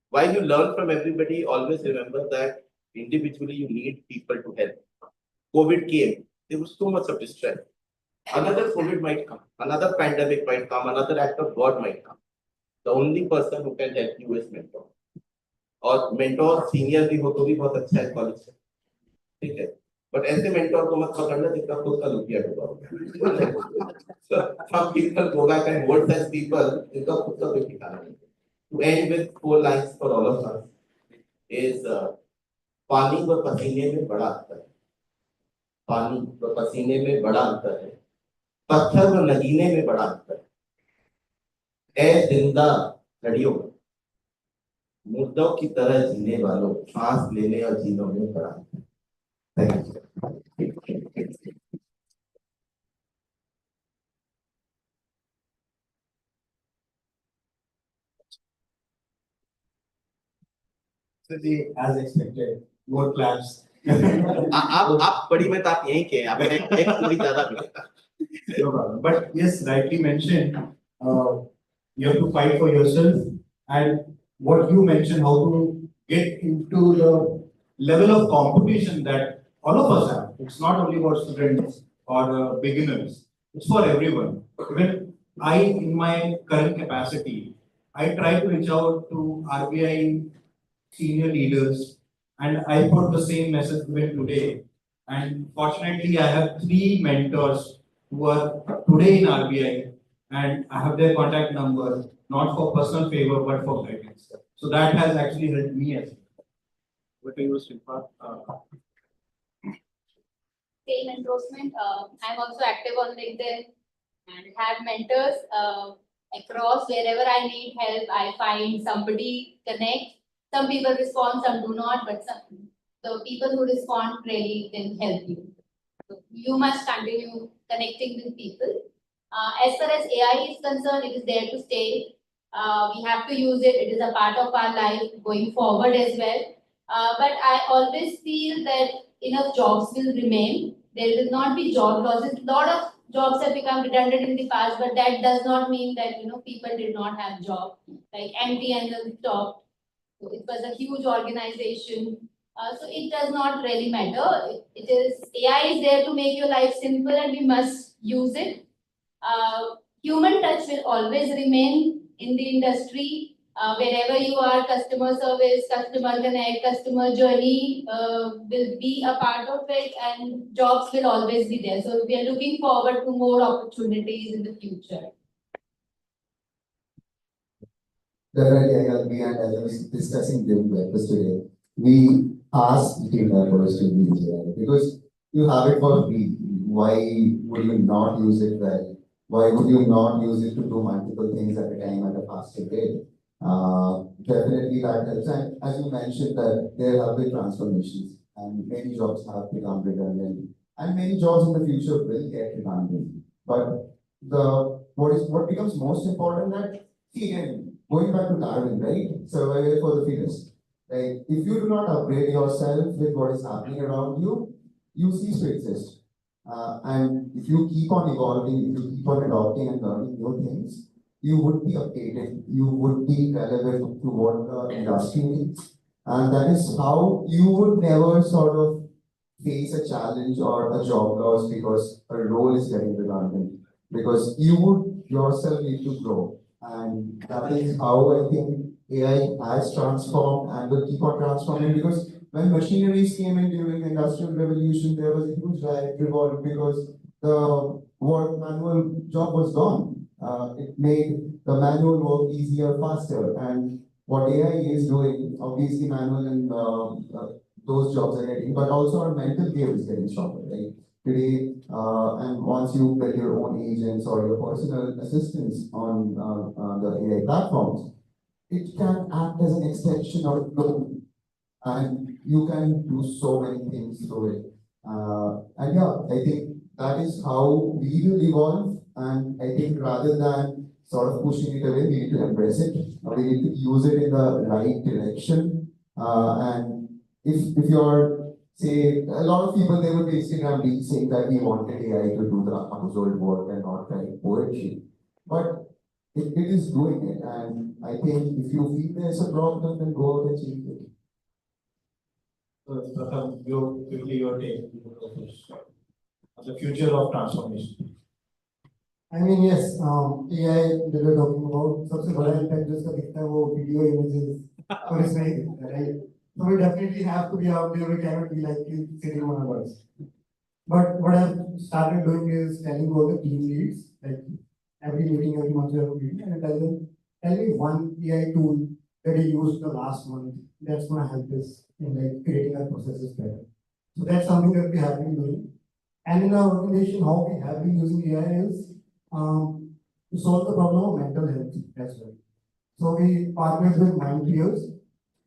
While you learn from everybody, always remember that individually you need people to help. COVID came, there was so much of distress. Another COVID might come, another pandemic might come, another act of God might come. The only person who can help you is mentor. और mentor senior भी हो तो भी बहुत अच्छा है college से, ठीक है. But ऐसे mentor को मत पकड़ना जिसका खुद का रुपया डूबा हो. So some people go back and work as people जिनका खुद का कोई ठिकाना नहीं. To end with 4 lines for all of us is पानी व पसीने में बड़ा अंतर है. पानी व पसीने में बड़ा अंतर है. पत्थर व नगीने में बड़ा अंतर है. ऐ जिंदा लड़ियों, मुर्दों की तरह जीने वालों, सांस लेने और जीने में बड़ा अंतर. Thank you. As expected, more claps. आप बड़ी में आप यहीं के आप एक कोई ज्यादा No problem. But yes, rightly mentioned, you have to fight for yourself, and what you mentioned, how to get into the level of competition that all of us have. It's not only for students or beginners, it's for everyone. Even I, in my current capacity, I try to reach out to RBI senior leaders, and I put the same message even today. And fortunately, I have 3 mentors who are today in RBI, and I have their contact number, not for personal favor, but for guidance. So that has actually helped me as well. What are you, Shilpa? Same endorsement. I'm also active on LinkedIn and have mentors across wherever I need help. I find somebody, connect. Some people respond, some do not, but the people who respond really can help you. So you must continue connecting with people. As far as AI is concerned, it is there to stay. We have to use it. It is a part of our life going forward as well. But I always feel that enough jobs will remain. There will not be job losses. A lot of jobs have become redundant in the past, but that does not mean that people did not have jobs. Like MTNL stopped. So it was a huge organization. So it does not really matter. It is AI is there to make your life simple, and we must use it. Human touch will always remain in the industry. Wherever you are, customer service, customer connect, customer journey will be a part of it, and jobs will always be there. So we are looking forward to more opportunities in the future. Definitely, I agree, and as I was discussing during breakfast today, we asked team members to use AI because you have it for free. Why would you not use it well? Why would you not use it to do multiple things at a time at a faster rate? Definitely that helps. And as you mentioned that there have been transformations and many jobs have become redundant and many jobs in the future will get redundant. But what becomes most important that, see again, going back to Darwin, right? Survival for the fittest. Like if you do not upgrade yourself with what is happening around you, you cease to exist. And if you keep on evolving, if you keep on adopting and learning new things, you would be updated, you would be relevant to what the industry needs. And that is how you would never sort of face a challenge or a job loss because a role is getting redundant. Because you would yourself need to grow. And that is how I think AI has transformed and will keep on transforming because when machineries came in during the industrial revolution, there was a huge revolt because the work manual job was gone. It made the manual work easier, faster. And what AI is doing, obviously manual and those jobs are getting, but also our mental game is getting stronger, right? Today, and once you build your own agents or your personal assistants on the AI platforms, it can act as an extension of your and you can do so many things through it. And yeah, I think that is how we will evolve. And I think rather than sort of pushing it away, we need to embrace it. We need to use it in the right direction. And if you're, say, a lot of people, they would be Instagram reels saying that we wanted AI to do the household work and not write poetry. But it is doing it. And I think if you feel there's a problem, then go out and change it. Pratham, your take on the future of transformation. I mean, yes, AI that we're talking about, सबसे बड़ा impact जिसका दिखता है वो video images और इसमें ही दिखता है, right? So we definitely have to be out there. We cannot be like sitting on our butts. But what I've started doing is telling all the team leads, like every meeting, every month we have a meeting, and I tell them, tell me one AI tool that you used the last month that's going to help us in like creating our processes better. So that's something that we have been doing. And in our organization, how we have been using AI is to solve the problem of mental health as well. So we partnered with Mindpeers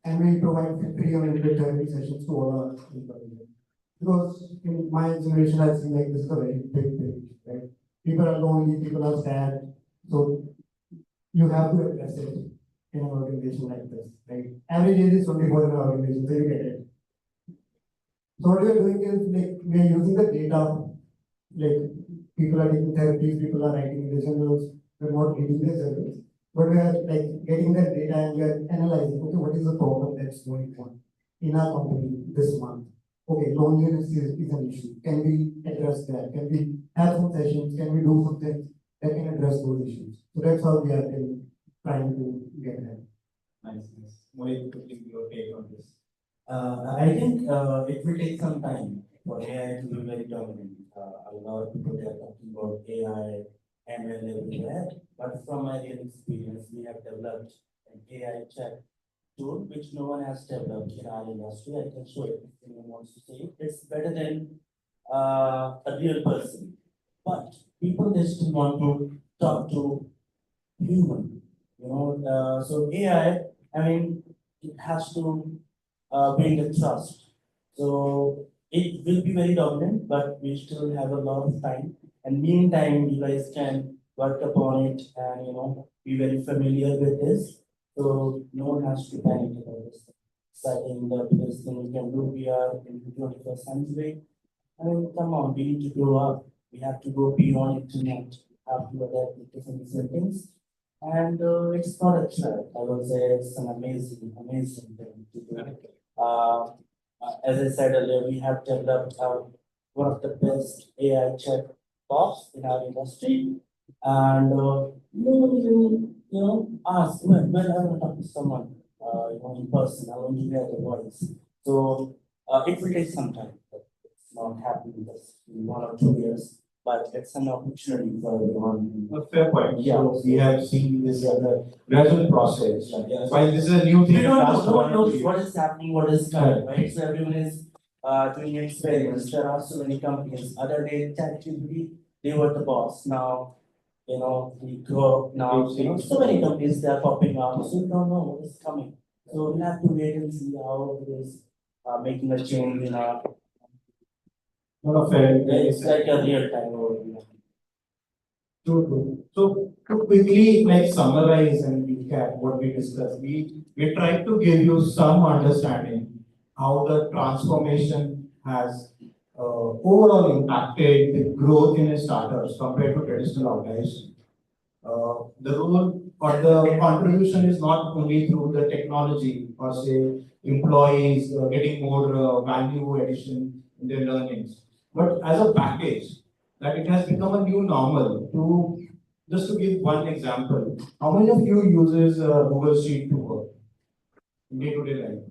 and we provide free or limited therapy sessions to all our employees. Because in my generation, I feel like this is a very big thing, right? People are lonely, people are sad. So you have to address it in an organization like this, right? Average age is 24 in an organization, so you get it. So what we are doing is like we are using the data, like people are taking therapies, people are writing their journals, we're not reading their journals, but we are like getting that data and we are analyzing, okay, what is the problem that's going on in our company this month? Okay, loneliness is an issue. Can we address that? Can we have some sessions? Can we do something that can address those issues? So that's how we are trying to get ahead. Nice. Mohit, your take on this. I think it will take some time for AI to be very dominant. A lot of people are talking about AI, ML everywhere, but from my real experience, we have developed an AI chat tool which no one has developed in our industry. I can show it if anyone wants to see it. It's better than a real person, but people they still want to talk to human. So AI, I mean, it has to build a trust. So it will be very dominant, but we still have a lot of time. And meantime, you guys can work upon it and be very familiar with this. So no one has to panic about this. So I think the biggest thing we can do, we are in the 21st century. I mean, come on, we need to grow up. We have to go beyond internet, have to adapt to different things. And it's not a threat. I would say it's an amazing thing to do. As I said earlier, we have developed one of the best AI chat bots in our industry. And ask when I want to talk to someone, in person, I want to hear the voice. So it will take some time. It's not happening just in 1 or 2 years, but it's an opportunity for everyone. A fair point. Yeah. So we have seen this as a gradual process. While this is a new thing. We don't know, last no one 1 or 2 knows years. what is happening, what is coming, right? So everyone is doing experiments. There are so many companies. Other day, ChatGPT, they were the boss. Now, we grow up now, so many companies they are popping up, so we don't know what is coming. So we have to wait and see how it is making a change in our. Not a fair. It's like a real time over. True, true. So to quickly like summarize and recap what we discussed, we tried to give you some understanding how the transformation has overall impacted the growth in startups compared to traditional organizations. The role or the contribution is not only through the technology or say employees getting more value addition in their learnings, but as a package that it has become a new normal. To just to give one example, how many of you uses Google Sheet to work in day-to-day life?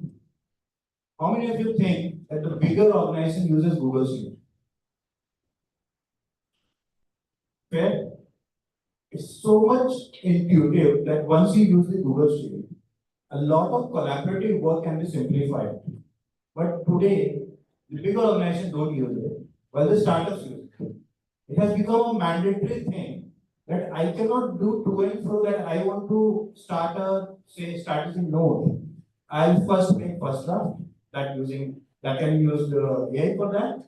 How many of you think that the bigger organization uses Google Sheet? Fair? It's so much intuitive that once you use the Google Sheet, a lot of collaborative work can be simplified. But today, the bigger organizations don't use it, while the startups use it. It has become a mandatory thing that I cannot do to and fro that I want to start a say strategy node. I'll first make first draft that can use the AI for that.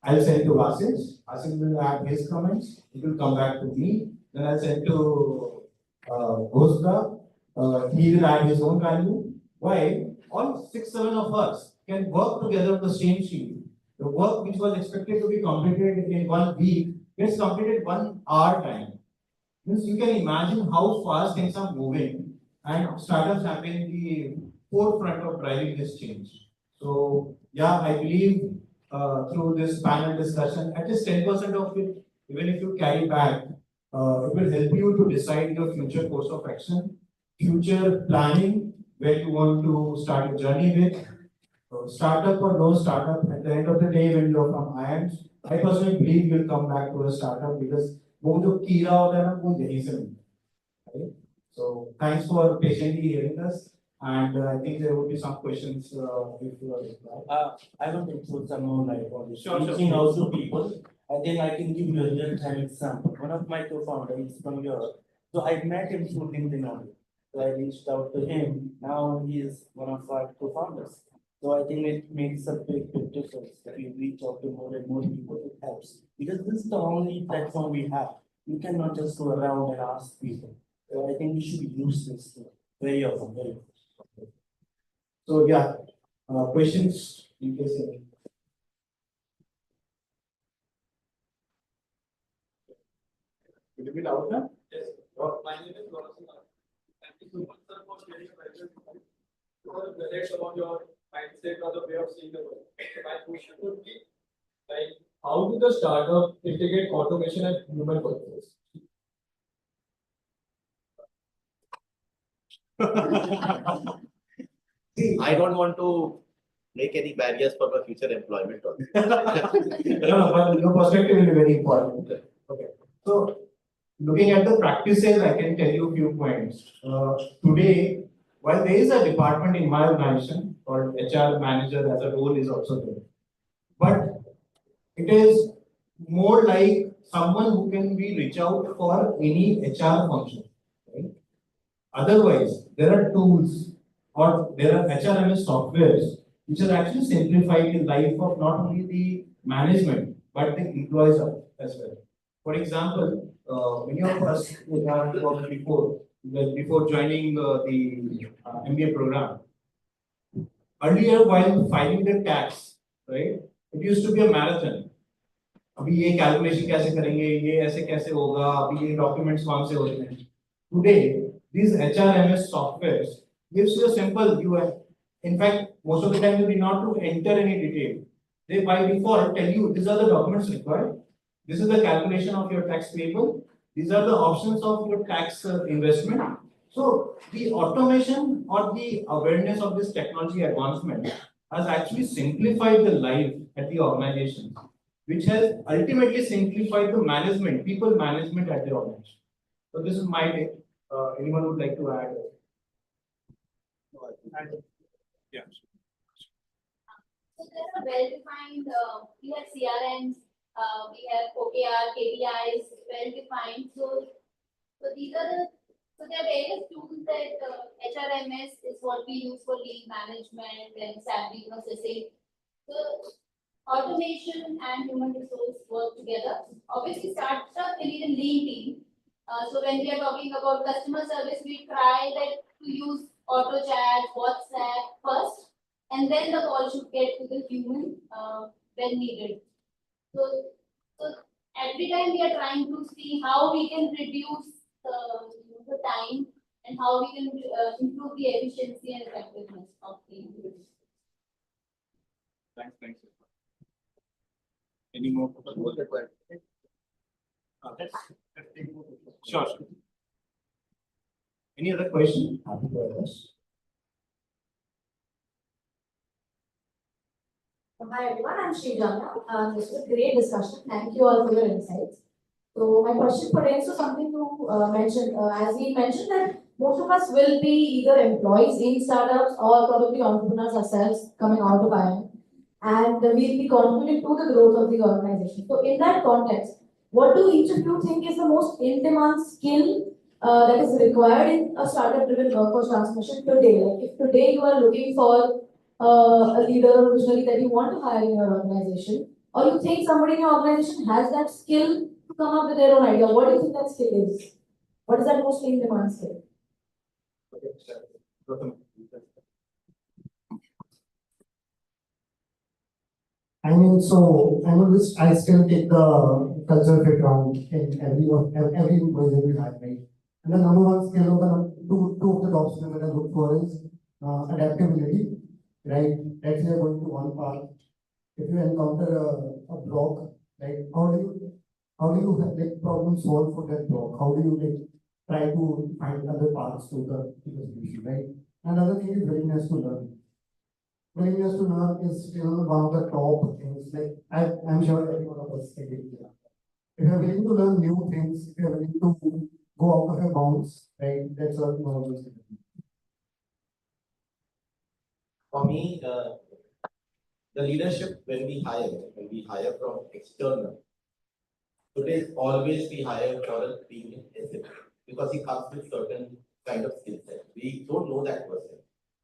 I'll send to Ashish. Ashish will add his comments. It will come back to me. Then I'll send to Ghosda. He will add his own value. Why? All 6, 7 of us can work together on the same sheet. The work which was expected to be completed in 1 week gets completed 1 hour time. Means you can imagine how fast things are moving, and startups have been the forefront of driving this change. So yeah, I believe through this panel discussion, at least 10% of it, even if you carry back, it will help you to decide your future course of action, future planning, where you want to start your journey with. Startup or no startup, at the end of the day, when you're from IIMs, I personally believe you'll come back to a startup because वो जो कीड़ा होता है ना वो यहीं से मिलता है, right? So thanks for patiently hearing us, and I think there will be some questions if you are. I want to put some more light on this. Sure. Reaching out to people. I think I can give you a real time example. One of my co-founders is from Europe. So I met him through LinkedIn only. So I reached out to him. Now he is one of our co-founders. So I think it makes a big difference that we reach out to more and more people. It helps because this is the only platform we have. You cannot just go around and ask people. So I think we should use this very often. Very often. So yeah, questions in case any. Will it be louder? Yes. My name is Gaurav Singh. Thank you so much, sir, for sharing a very good knowledge about your mindset or the way of seeing the world. My question would be, like, how do the startup integrate automation and human workforce? I don't want to make any barriers for my future employment. No, but your perspective will be very important. Okay. So looking at the practices, I can tell you a few points. Today, while there is a department in my organization called HR manager as a role is also there, but it is more like someone who can be reach out for any HR function. Right? Otherwise, there are tools or there are HRMS softwares which are actually simplified the life of not only the management but the employees as well. For example, many of us who have worked before, like before joining the MBA program, earlier while filing the tax, right, it used to be a marathon. अभी ये calculation कैसे करेंगे, ये ऐसे कैसे होगा, अभी ये डॉक्यूमेंट्स कौन से होते हैं. Today, these HRMS softwares gives you a simple UI. In fact, most of the time you need not to enter any detail. They by default tell you these are the documents required. This is the calculation of your tax payable. These are the options of your tax investment. So the automation or the awareness of this technology advancement has actually simplified the life at the organization, which has ultimately simplified the management, people management at the organization. So this is my take. Anyone would like to add? Yeah. So there are well-defined, we have CRMs, We have OKR, KPIs, well defined. So these are there are various tools that HRMS is what we use for lead management and salary processing. So automation and human resource work together. Obviously, startup we need a lean team. So when we are talking about customer service, we try that to use auto chat, WhatsApp first, and then the call should get to the human when needed. So every time we are trying to see how we can reduce the time and how we can improve the efficiency and effectiveness of the. Thanks. Any more? Sure. Any other question? Happy to address. Hi everyone, I'm Ashish Banka. This was a great discussion. Thank you all for your insights. So my question pertains to something you mentioned. As we mentioned that most of us will be either employees in startups or probably entrepreneurs ourselves coming out of IIM, and we'll be contributing to the growth of the organization. So in that context, what do each of you think is the most in-demand skill that is required in a startup-driven workforce transformation today? Like if today you are looking for a leader or visionary that you want to hire in your organization, or you think somebody in your organization has that skill to come up with their own idea, what do you think that skill is? What is that most in-demand skill? I mean, so I know this. I still take the culture fit round in every employee that we have, right? And the number one skill of two of the top skills that I look for is adaptability, right? Let's say you're going to one path. If you encounter a block, right? How do you like problem solve for that block? How do you like try to find other paths to the solution, right? Another thing is willingness to learn. Willingness to learn is one of the top things. Like I'm sure every one of us can do that. If you're willing to learn new things, if you're willing to go out of your bounds, right? That's what one of those things. For me, the leadership when we hire from external, today always we hire for a premium asset because he comes with certain kind of skill set. We don't know that person.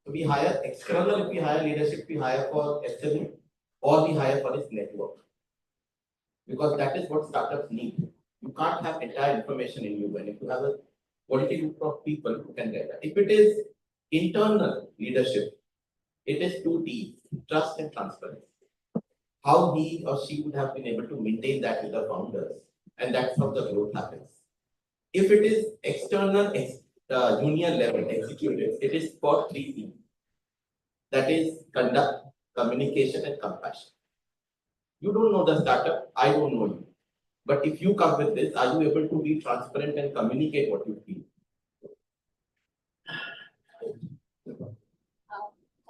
So we hire external, if we hire leadership, we hire for SME or we hire for his network. Because that is what startups need. You can't have entire information in you, and if you have a quality group of people who can get that. If it is internal leadership, it is two T's, trust and transparency. How he or she would have been able to maintain that with the founders, and that's how the growth happens. If it is external, junior level executives, it is for three T's. That is conduct, communication, and compassion. You don't know the startup, I don't know you. But if you come with this, are you able to be transparent and communicate what you feel?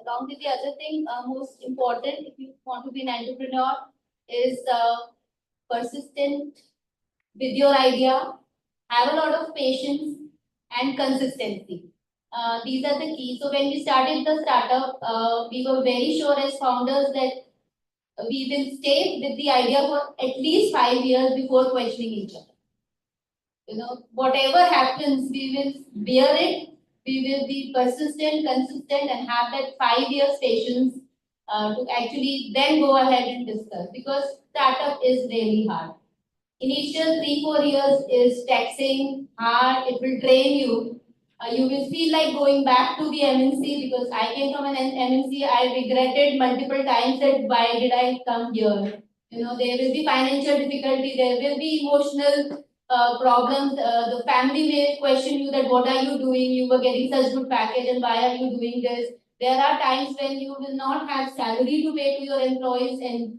Along with the other thing, most important if you want to be an entrepreneur is persistent with your idea, have a lot of patience and consistency. These are the keys. So when we started the startup, we were very sure as founders that we will stay with the idea for at least 5 years before questioning each other. Whatever happens, we will bear it. We will be persistent, consistent, and have that 5 years patience to actually then go ahead and discuss, because startup is really hard. Initial 3-4 years is taxing, hard, it will drain you. You will feel like going back to the MNC, because I came from an MNC, I regretted multiple times that why did I come here? There will be financial difficulty, there will be emotional problems. The family may question you that what are you doing? You were getting such good package and why are you doing this? There are times when you will not have salary to pay to your employees and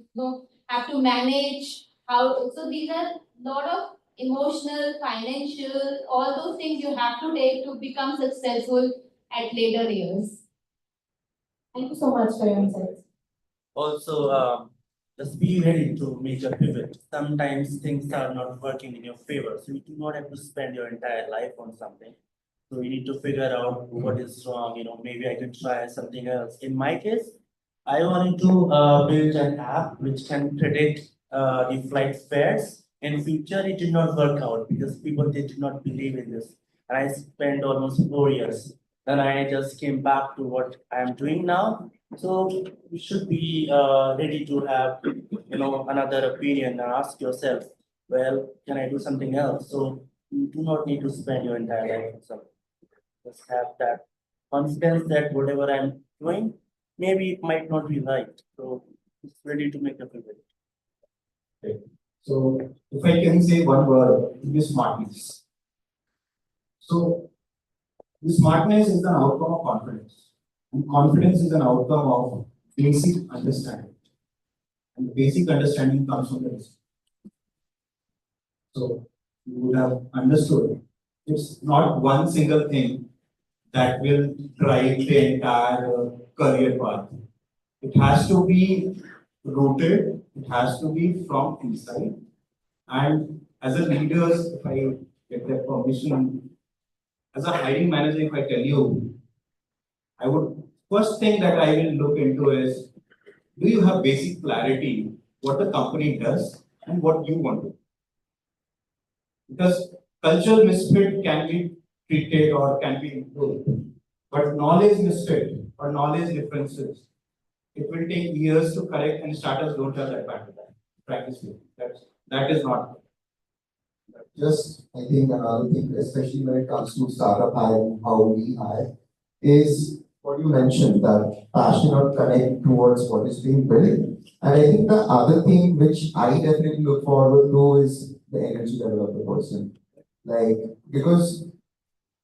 have to manage how. So these are a lot of emotional, financial, all those things you have to take to become successful at later years. Thank you so much for your insights. Also, just be ready to make a pivot. Sometimes things are not working in your favor, so you do not have to spend your entire life on something. So you need to figure out what is wrong. Maybe I can try something else. In my case, I wanted to build an app which can predict the flight fares. In future, it did not work out because people did not believe in this. And I spent almost 4 years. Then I just came back to what I am doing now. So you should be ready to have, another opinion and ask yourself, well, can I do something else? So you do not need to spend your entire life on something. Just have that confidence that whatever I'm doing, maybe it might not be right. So it's ready to make a pivot. So if I can say one word, it is smartness. So the smartness is an outcome of confidence. And confidence is an outcome of basic understanding. And the basic understanding comes from the risk. So you would have understood it's not one single thing that will drive the entire career path. It has to be rooted, it has to be from inside. And as a leader, if I get that permission, as a hiring manager, if I tell you, I would first thing that I will look into is, do you have basic clarity what the company does and what you want to do? Because cultural misfit can be treated or can be improved, but knowledge misfit or knowledge differences, it will take years to correct, and startups don't have that practice. That is not. Just, I think another thing, especially when it comes to startup hiring, how we hire, is what you mentioned, that passion or connect towards what is being built. And I think the other thing which I definitely look forward to is the energy level of the person. Like, because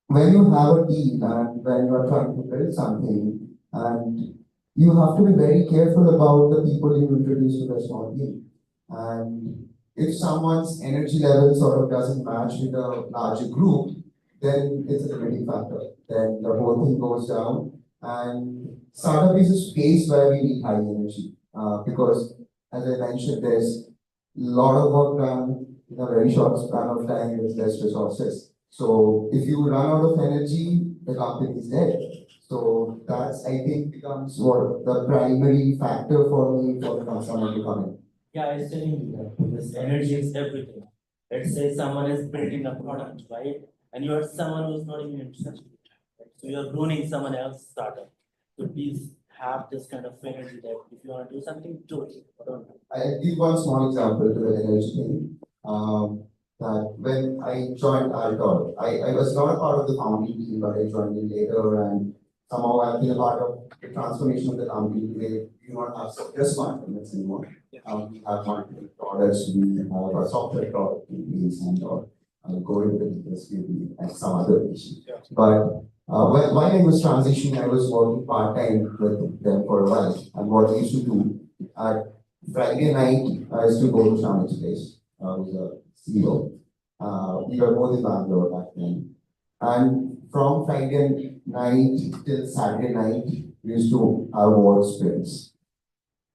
when you have a team and when you are trying to build something, and you have to be very careful about the people you introduce to the small team. And if someone's energy level sort of doesn't match with a larger group, then it's a limiting factor. Then the whole thing goes down. And startup is a space where we need high energy. Because as I mentioned, there's a lot of work done in a very short span of time with less resources. So if you run out of energy, the company is dead. So that's, I think, becomes what the primary factor for me for someone to come in. Yeah, I was telling you that because energy is everything. Let's say someone is building a product, right? And you are someone who's not even interested. Right? So you're ruining someone else's startup. So please have this kind of energy that if you want to do something, do it. I'll give one small example to the energy thing. That when I joined Altor, I was not a part of the founding team, but I joined in later, and somehow I've been a part of the transformation of the company. We do not have just smart limits anymore. We have multiple products, we have a software product in place, and I'll go into the details maybe at some other issue. But while I was transitioning, I was working part-time with them for a while, and what I used to do at Friday night, I used to go to Shamit's place. Who's a CEO. We were both in Bangalore back then. And from Friday night till Saturday night, we used to have war sprints.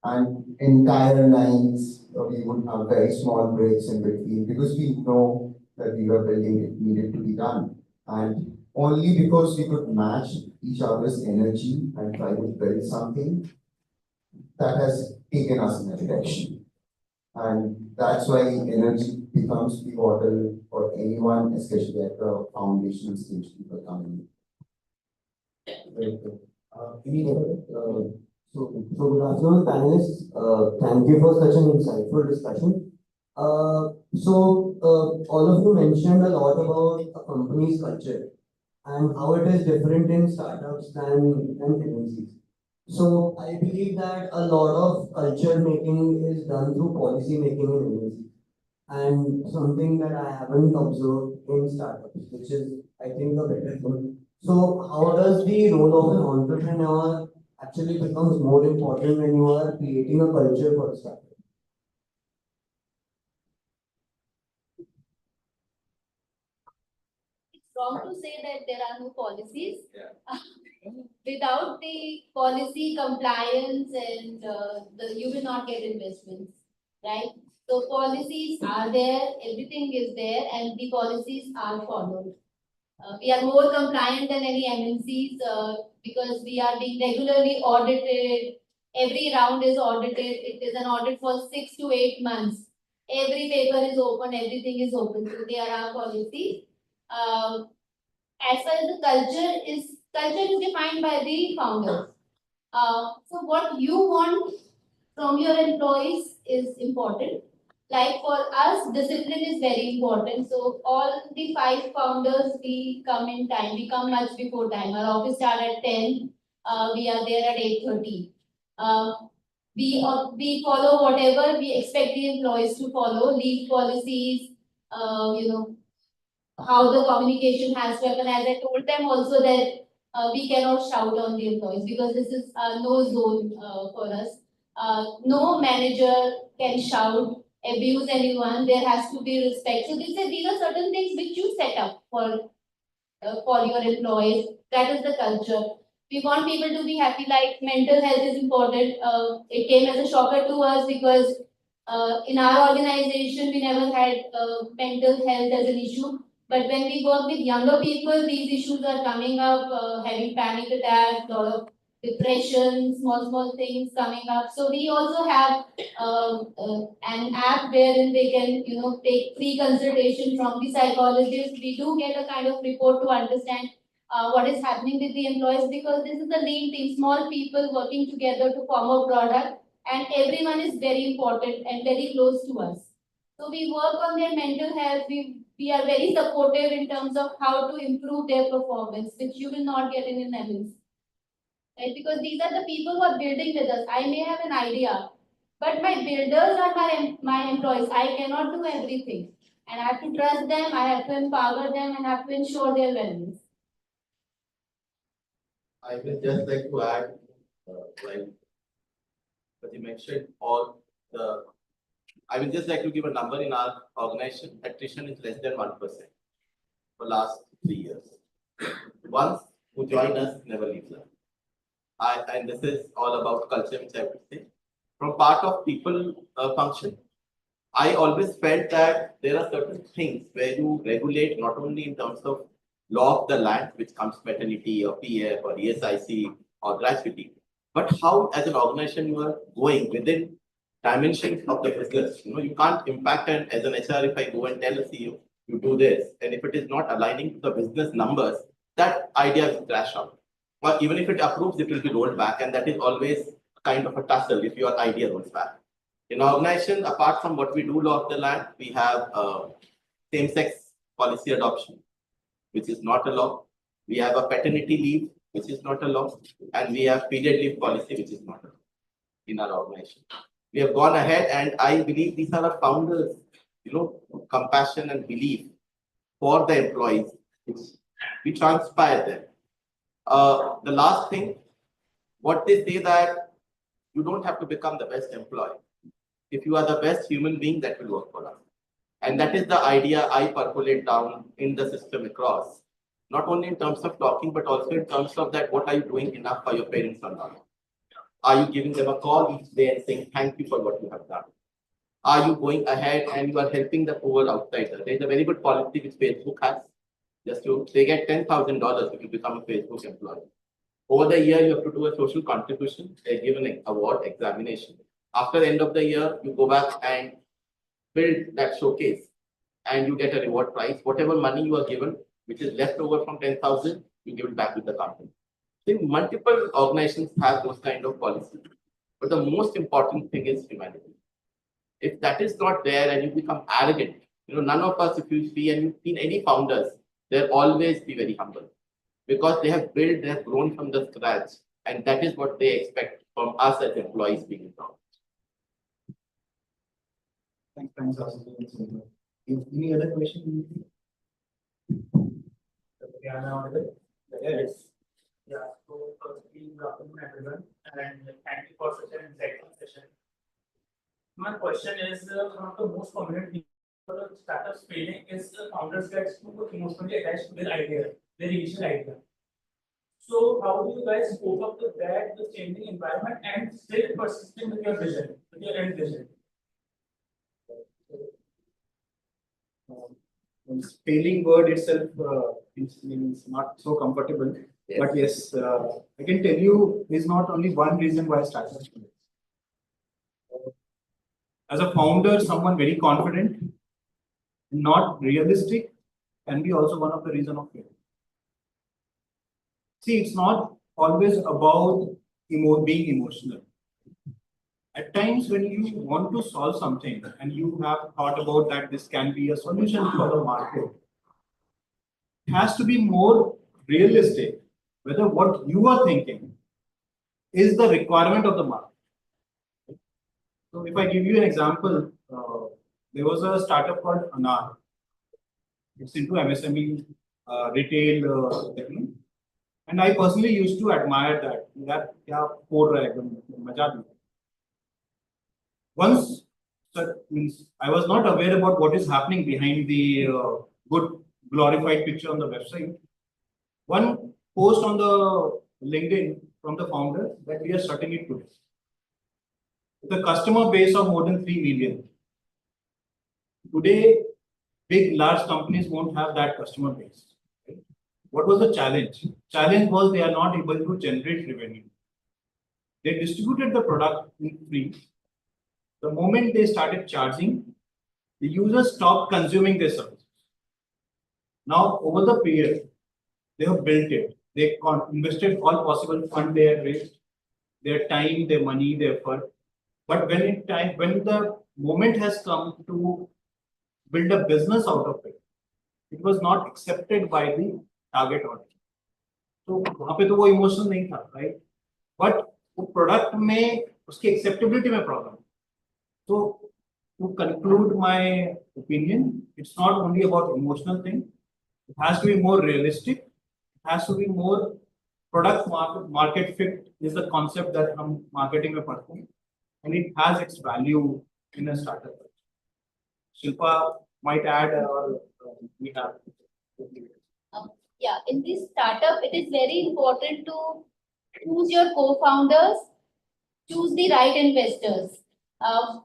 And entire nights, we would have very small breaks in between because we know that we were building it needed to be done. And only because we could match each other's energy and try to build something that has taken us in a direction. And that's why energy becomes pivotal for anyone, especially at the foundational stage people coming in. So good afternoon, panelists. Thank you for such an insightful discussion. All of you mentioned a lot about a company's culture and how it is different in startups than MNCs. So I believe that a lot of culture making is done through policy making in MNCs, and something that I haven't observed in startups, which is I think a better thing. So how does the role of an entrepreneur actually becomes more important when you are creating a culture for a startup? It's wrong to say that there are no policies. Without the policy compliance and you will not get investments, right? So policies are there, everything is there, and the policies are followed. We are more compliant than any MNCs because we are being regularly audited. Every round is audited. It is an audit for 6 to 8 months. Every paper is open, everything is open. So there are policies. As far as the culture is defined by the founders. So what you want from your employees is important. Like for us, discipline is very important. So all the 5 founders, we come in time. We come much before time. Our office start at 10. We are there at 8:30. We follow whatever we expect the employees to follow, leave policies, how the communication has to happen. As I told them also that we cannot shout on the employees because this is no zone for us. No manager can shout, abuse anyone. There has to be respect. So these are certain things which you set up for your employees. That is the culture. We want people to be happy. Like mental health is important. It came as a shocker to us because in our organization we never had mental health as an issue. But when we work with younger people, these issues are coming up, having panic attacks, lot of depression, small things coming up. So we also have an app wherein they can, take free consultation from the psychologist. We do get a kind of report to understand what is happening with the employees because this is the lean team, small people working together to form a product, and everyone is very important and very close to us. So we work on their mental health. We are very supportive in terms of how to improve their performance, which you will not get in an MNC. Right? Because these are the people who are building with us. I may have an idea, but my builders are my employees. I cannot do everything. And I have to trust them, I have to empower them, and I have to ensure their wellness. I will just like to add, like, but you mentioned all the, I will just like to give a number in our organization. Attrition is less than 1% for last 3 years. Once who join us never leaves us. And this is all about culture, which I would say. From part of people function, I always felt that there are certain things where you regulate not only in terms of law of the land, which comes maternity or PF or ESIC or gratuity, but how as an organization you are going within dimensions of the business. You can't impact as an HR if I go and tell a CEO, you do this, and if it is not aligning to the business numbers, that idea will crash out. Or even if it approves, it will be rolled back, and that is always kind of a tussle if your idea rolls back. In organization, apart from what we do law of the land, we have same-sex policy adoption, which is not a law. We have a paternity leave, which is not a law, and we have period leave policy, which is not a law in our organization. We have gone ahead, and I believe these are our founders, compassion and belief for the employees, which we transpire them. The last thing, what they say that you don't have to become the best employee. If you are the best human being, that will work for us. And that is the idea I percolate down in the system across, not only in terms of talking, but also in terms of that, what are you doing enough for your parents or not? Are you giving them a call each day and saying, thank you for what you have done? Are you going ahead and you are helping the poor outsider? There is a very good policy which Facebook has. They get $10,000 if you become a Facebook employee. Over the year, you have to do a social contribution. They give an award examination. After the end of the year, you go back and build that showcase, and you get a reward prize. Whatever money you are given, which is left over from 10,000, you give it back with the company. I think multiple organizations have those kind of policies, but the most important thing is humanity. If that is not there and you become arrogant, none of us, if you see and you've seen any founders, they'll always be very humble because they have built, they have grown from the scratch, and that is what they expect from us as employees being involved. Thanks, any other question? Yes. Yeah, so firstly, good afternoon everyone, and thank you for such an insightful session. My question is, one of the most common things for the startups failing is the founders get too emotionally attached to their idea, their initial idea. So how do you guys cope up with that, the changing environment, and still persisting with your vision, with your end vision? Failing word itself is not so comfortable. But yes, I can tell you, is not only one reason why startups fail. As a founder, someone very confident, not realistic, can be also one of the reason of failure. See, it's not always about being emotional. At times when you want to solve something and you have thought about that this can be a solution for the market, it has to be more realistic whether what you are thinking is the requirement of the market. So if I give you an example, there was a startup called Anar. It's into MSME retail segment. And I personally used to admire that. That kya code raha hai, ekdam maja aa gaya. Once, means I was not aware about what is happening behind the good glorified picture on the website. One post on the LinkedIn from the founder that we are starting it today. With a customer base of more than 3 million. Today, big, large companies won't have that customer base. Right? What was the challenge? Challenge was they are not able to generate revenue. They distributed the product in free. The moment they started charging, the users stopped consuming their services. Now, over the period, they have built it. They invested all possible fund they had raised, their time, their money, their effort. But when the moment has come to build a business out of it, it was not accepted by the target audience. So वहाँ पे तो वो emotional नहीं था, right? But वो product में उसकी acceptability में problem. So to conclude my opinion, it's not only about emotional thing. It has to be more realistic. It has to be more product market fit is the concept that हम marketing में पढ़ते हैं, and it has its value in a startup. Shilpa might add or we have. Yeah, in this startup, it is very important to choose your co-founders, choose the right investors.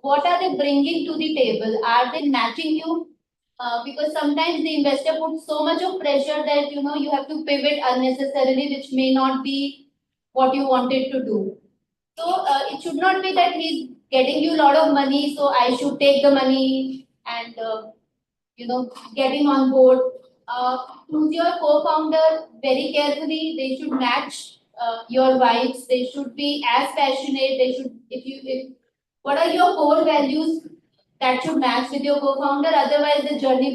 What are they bringing to the table? Are they matching you? Because sometimes the investor puts so much of pressure that you have to pivot unnecessarily, which may not be what you wanted to do. So it should not be that he's getting you a lot of money, so I should take the money and getting on board. Choose your co-founder very carefully. They should match your vibes. They should be as passionate. They should, what are your core values that should match with your co-founder? Otherwise, the journey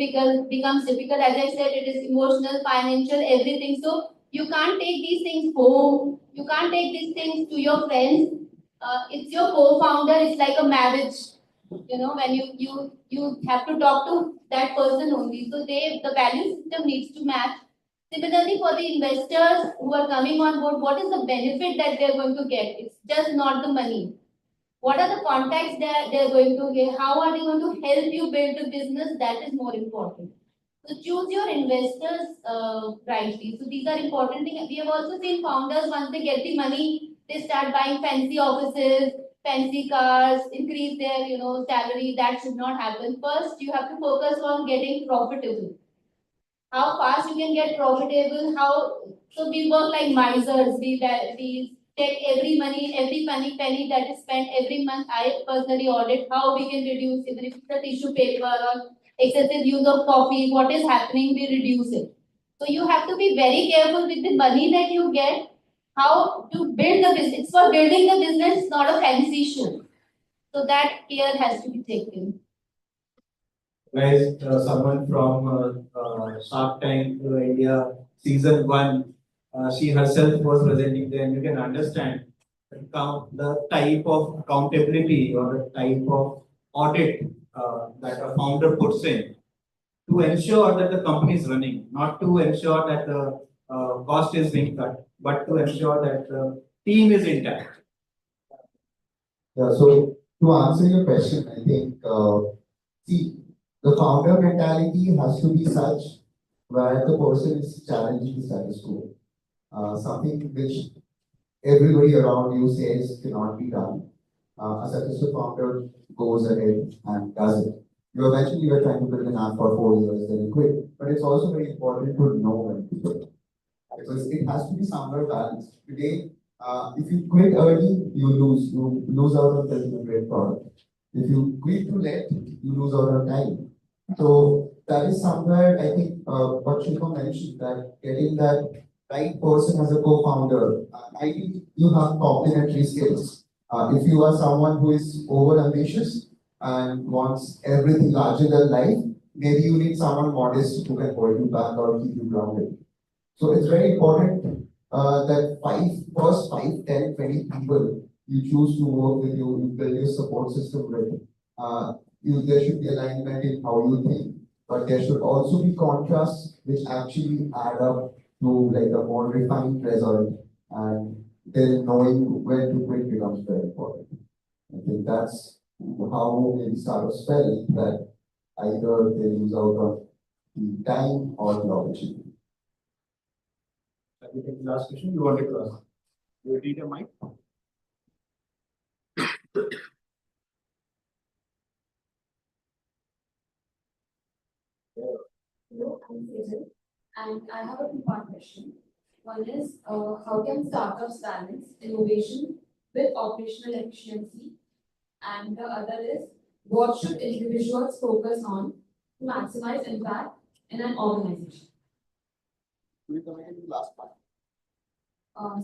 becomes difficult. As I said, it is emotional, financial, everything. So you can't take these things home. You can't take these things to your friends. It's your co-founder. It's like a marriage. When you have to talk to that person only. So the value system needs to match. Similarly, for the investors who are coming on board, what is the benefit that they're going to get? It's just not the money. What are the contacts they're going to get? How are they going to help you build the business? That is more important. So choose your investors rightly. So these are important things. We have also seen founders, once they get the money, they start buying fancy offices, fancy cars, increase their salary. That should not happen. First, you have to focus on getting profitable. How fast you can get profitable? So we work like misers. We take every penny that is spent every month. I personally audit how we can reduce, even if it's the tissue paper or excessive use of coffee. What is happening? We reduce it. So you have to be very careful with the money that you get. How to build the business. It's for building the business, not a fancy show. So that care has to be taken. Guys, someone from Shark Tank India season 1, she herself was presenting there, and you can understand the type of accountability or the type of audit that a founder puts in to ensure that the company is running, not to ensure that the cost is being cut, but to ensure that the team is intact. Yeah, so to answer your question, I think, see, the founder mentality has to be such where the person is challenging the status quo. Something which everybody around you says cannot be done. A successful founder goes ahead and does it. You mentioned you were trying to build an app for 4 years, then you quit. But it's also very important to know when to quit. because it has to be somewhere balanced. Today, if you quit early, you lose out on building a great product. If you quit too late, you lose out on time. So that is somewhere I think what Shilpa mentioned, that getting that right person as a co-founder, I think you have complementary skills. If you are someone who is over ambitious and wants everything larger than life, maybe you need someone modest who can hold you back or keep you grounded. So it's very important that first 5, 10, 20 people you choose to work with you build your support system with. There should be alignment in how you think, but there should also be contrasts which actually add up to like a more refined result, and then knowing when to quit becomes very important. I think that's how many startups felt that either they lose out on the time or the opportunity. Let me take the last question. You wanted to ask. You need a mic? Hello, I'm Hazel, and I have a two-part question. One is, how can startups balance innovation with operational efficiency? And the other is, what should individuals focus on to maximize impact in an organization? Will you come in the last part?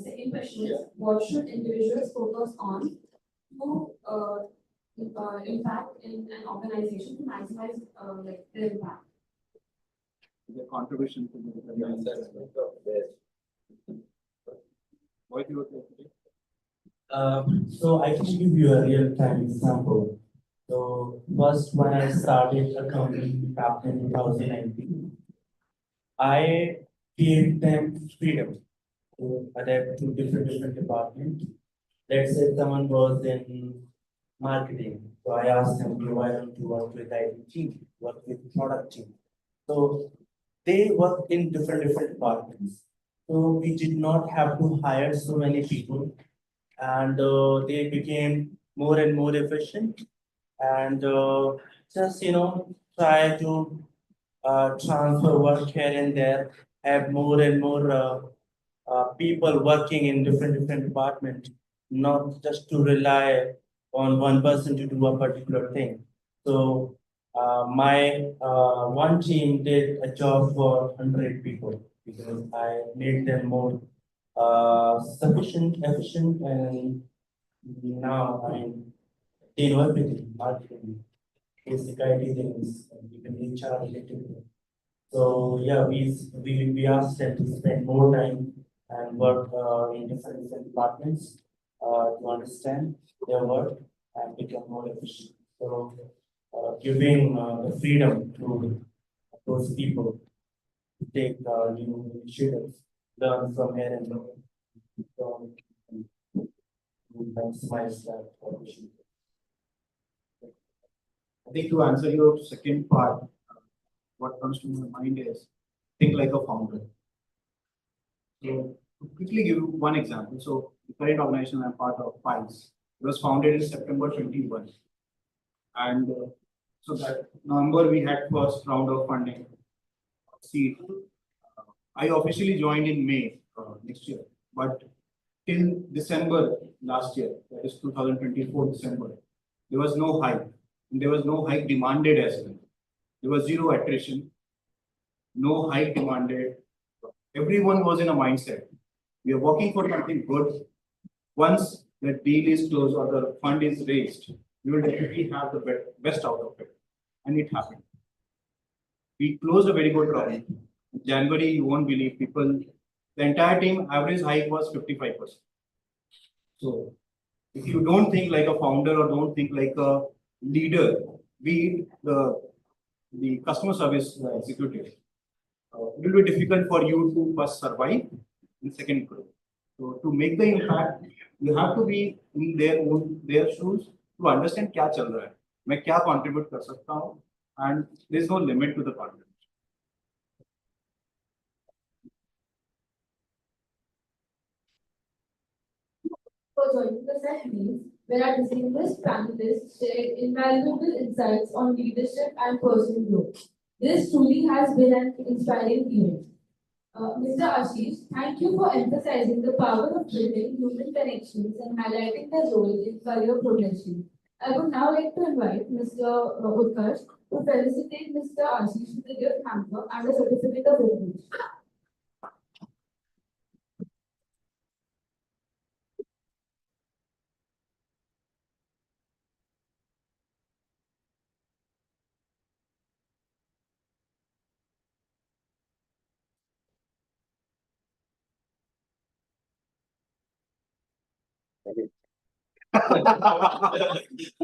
Second question is, what should individuals focus on to impact in an organization to maximize like their impact? The contribution to the what you would like to do? So I can give you a real time example. So first, when I started a company back in 2019, I gave them freedom to adapt to different departments. Let's say someone was in marketing, so I asked them, "Okay, why don't you work with IT team, work with product team?" So they work in different departments. So we did not have to hire so many people, and they became more and more efficient, and just try to transfer work here and there, have more and more people working in different departments, not just to rely on one person to do a particular thing. So my one team did a job for 100 people because I made them more sufficient, efficient, and now they know everything, marketing, basic IT things, and even HR related. So yeah, we asked them to spend more time and work in different departments to understand their work and become more efficient. So giving the freedom to those people to take new initiatives, learn from here and there, to maximize that opportunity. I think to answer your second part, what comes to my mind is think like a founder. So to quickly give you one example. So the current organization I'm part of, PIES, it was founded in September 21. And so that November we had first round of funding. See, I officially joined in May next year, but till December last year, that is 2024 December, there was no hike. And there was no hike demanded as well. There was zero attrition, no hike demanded. Everyone was in a mindset. We are working for something good. Once the deal is closed or the fund is raised, we will definitely have the best out of it. And it happened. We closed a very good round. In January, you won't believe people, the entire team average hike was 55%. So if you don't think like a founder or don't think like a leader, be it the customer service executive, it will be difficult for you to first survive and second grow. So to make the impact, you have to be in their shoes to understand क्या चल रहा है, मैं क्या contribute कर सकता हूँ, and there is no limit to the contribution. For joining the sessions, where our distinguished panelists shared invaluable insights on leadership and personal growth. This truly has been an inspiring event. Mr. Ashish, thank you for emphasizing the power of building human connections and highlighting the role in career progression. I would now like to invite Mr. Utkarsh to felicitate Mr. Ashish with the gift hamper and a certificate of recognition.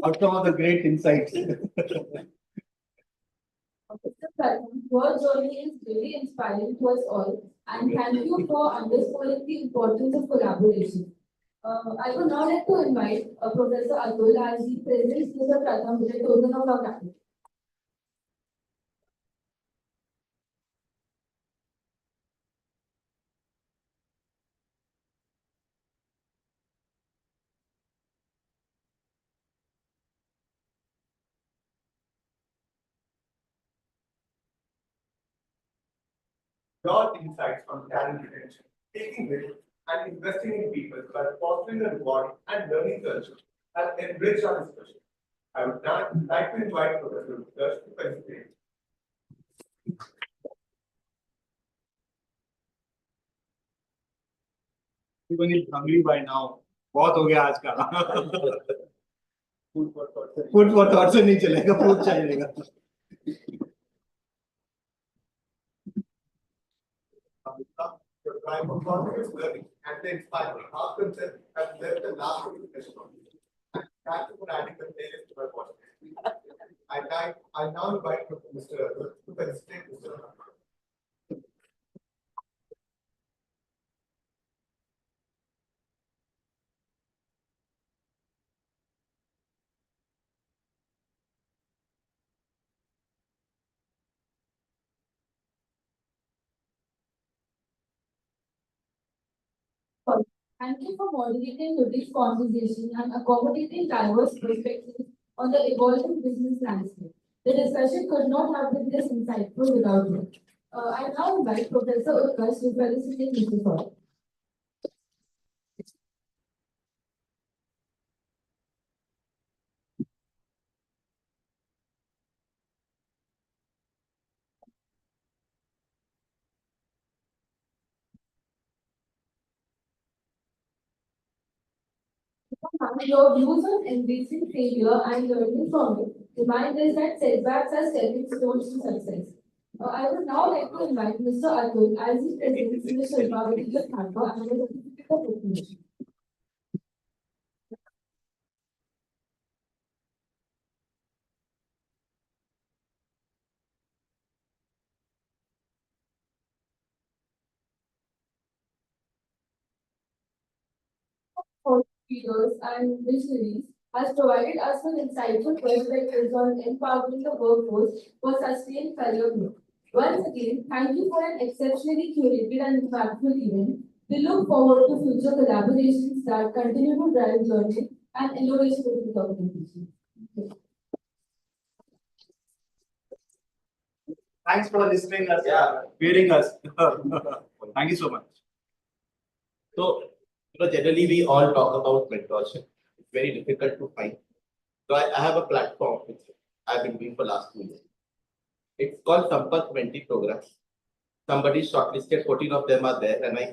Outcome of the great insights. Mr. Pratham, your journey is really inspiring to us all, and thank you for underscoring the importance of collaboration. I would now like to invite Professor Atul as he presents Mr. Pratham with a token of our gratitude. Your insights on talent retention, taking risks, and investing in people by fostering a reward and learning culture has enriched our discussion. I would now like to invite Professor Ghosh to participate. Everyone is hungry by now. बहुत हो गया आज का. Food for thought से नहीं चलेगा, food चलेगा. Your time of continuous learning and the inspiring art concept has left a lasting impression on me. Thank you for adding the playlist to my podcast. I now invite Mr. Atul to participate Mr. Anamitra. Thank you for moderating today's conversation and accommodating diverse perspectives on the evolving business landscape. The discussion could not have been this insightful without you. I now invite Professor Utkarsh to felicitate Mr. Paul. Your views on embracing failure and learning from it remind us that setbacks are stepping stones to success. I would now like to invite Mr. Atul as he presents Ms. Shilpa with the hamper and a certificate of recognition. For leaders and visionaries has provided us with insightful perspectives on empowering the workforce for sustained career growth. Once again, thank you for an exceptionally curated and impactful event. We look forward to future collaborations that continue to drive learning and innovation within the organization. Thanks for listening us, hearing us. Thank you so much. So, generally we all talk about mentorship. It's very difficult to find. So I have a platform which I've been doing for last 2 years. It's called Sampark 20 program. Somebody shortlisted, 14 of them are there, and I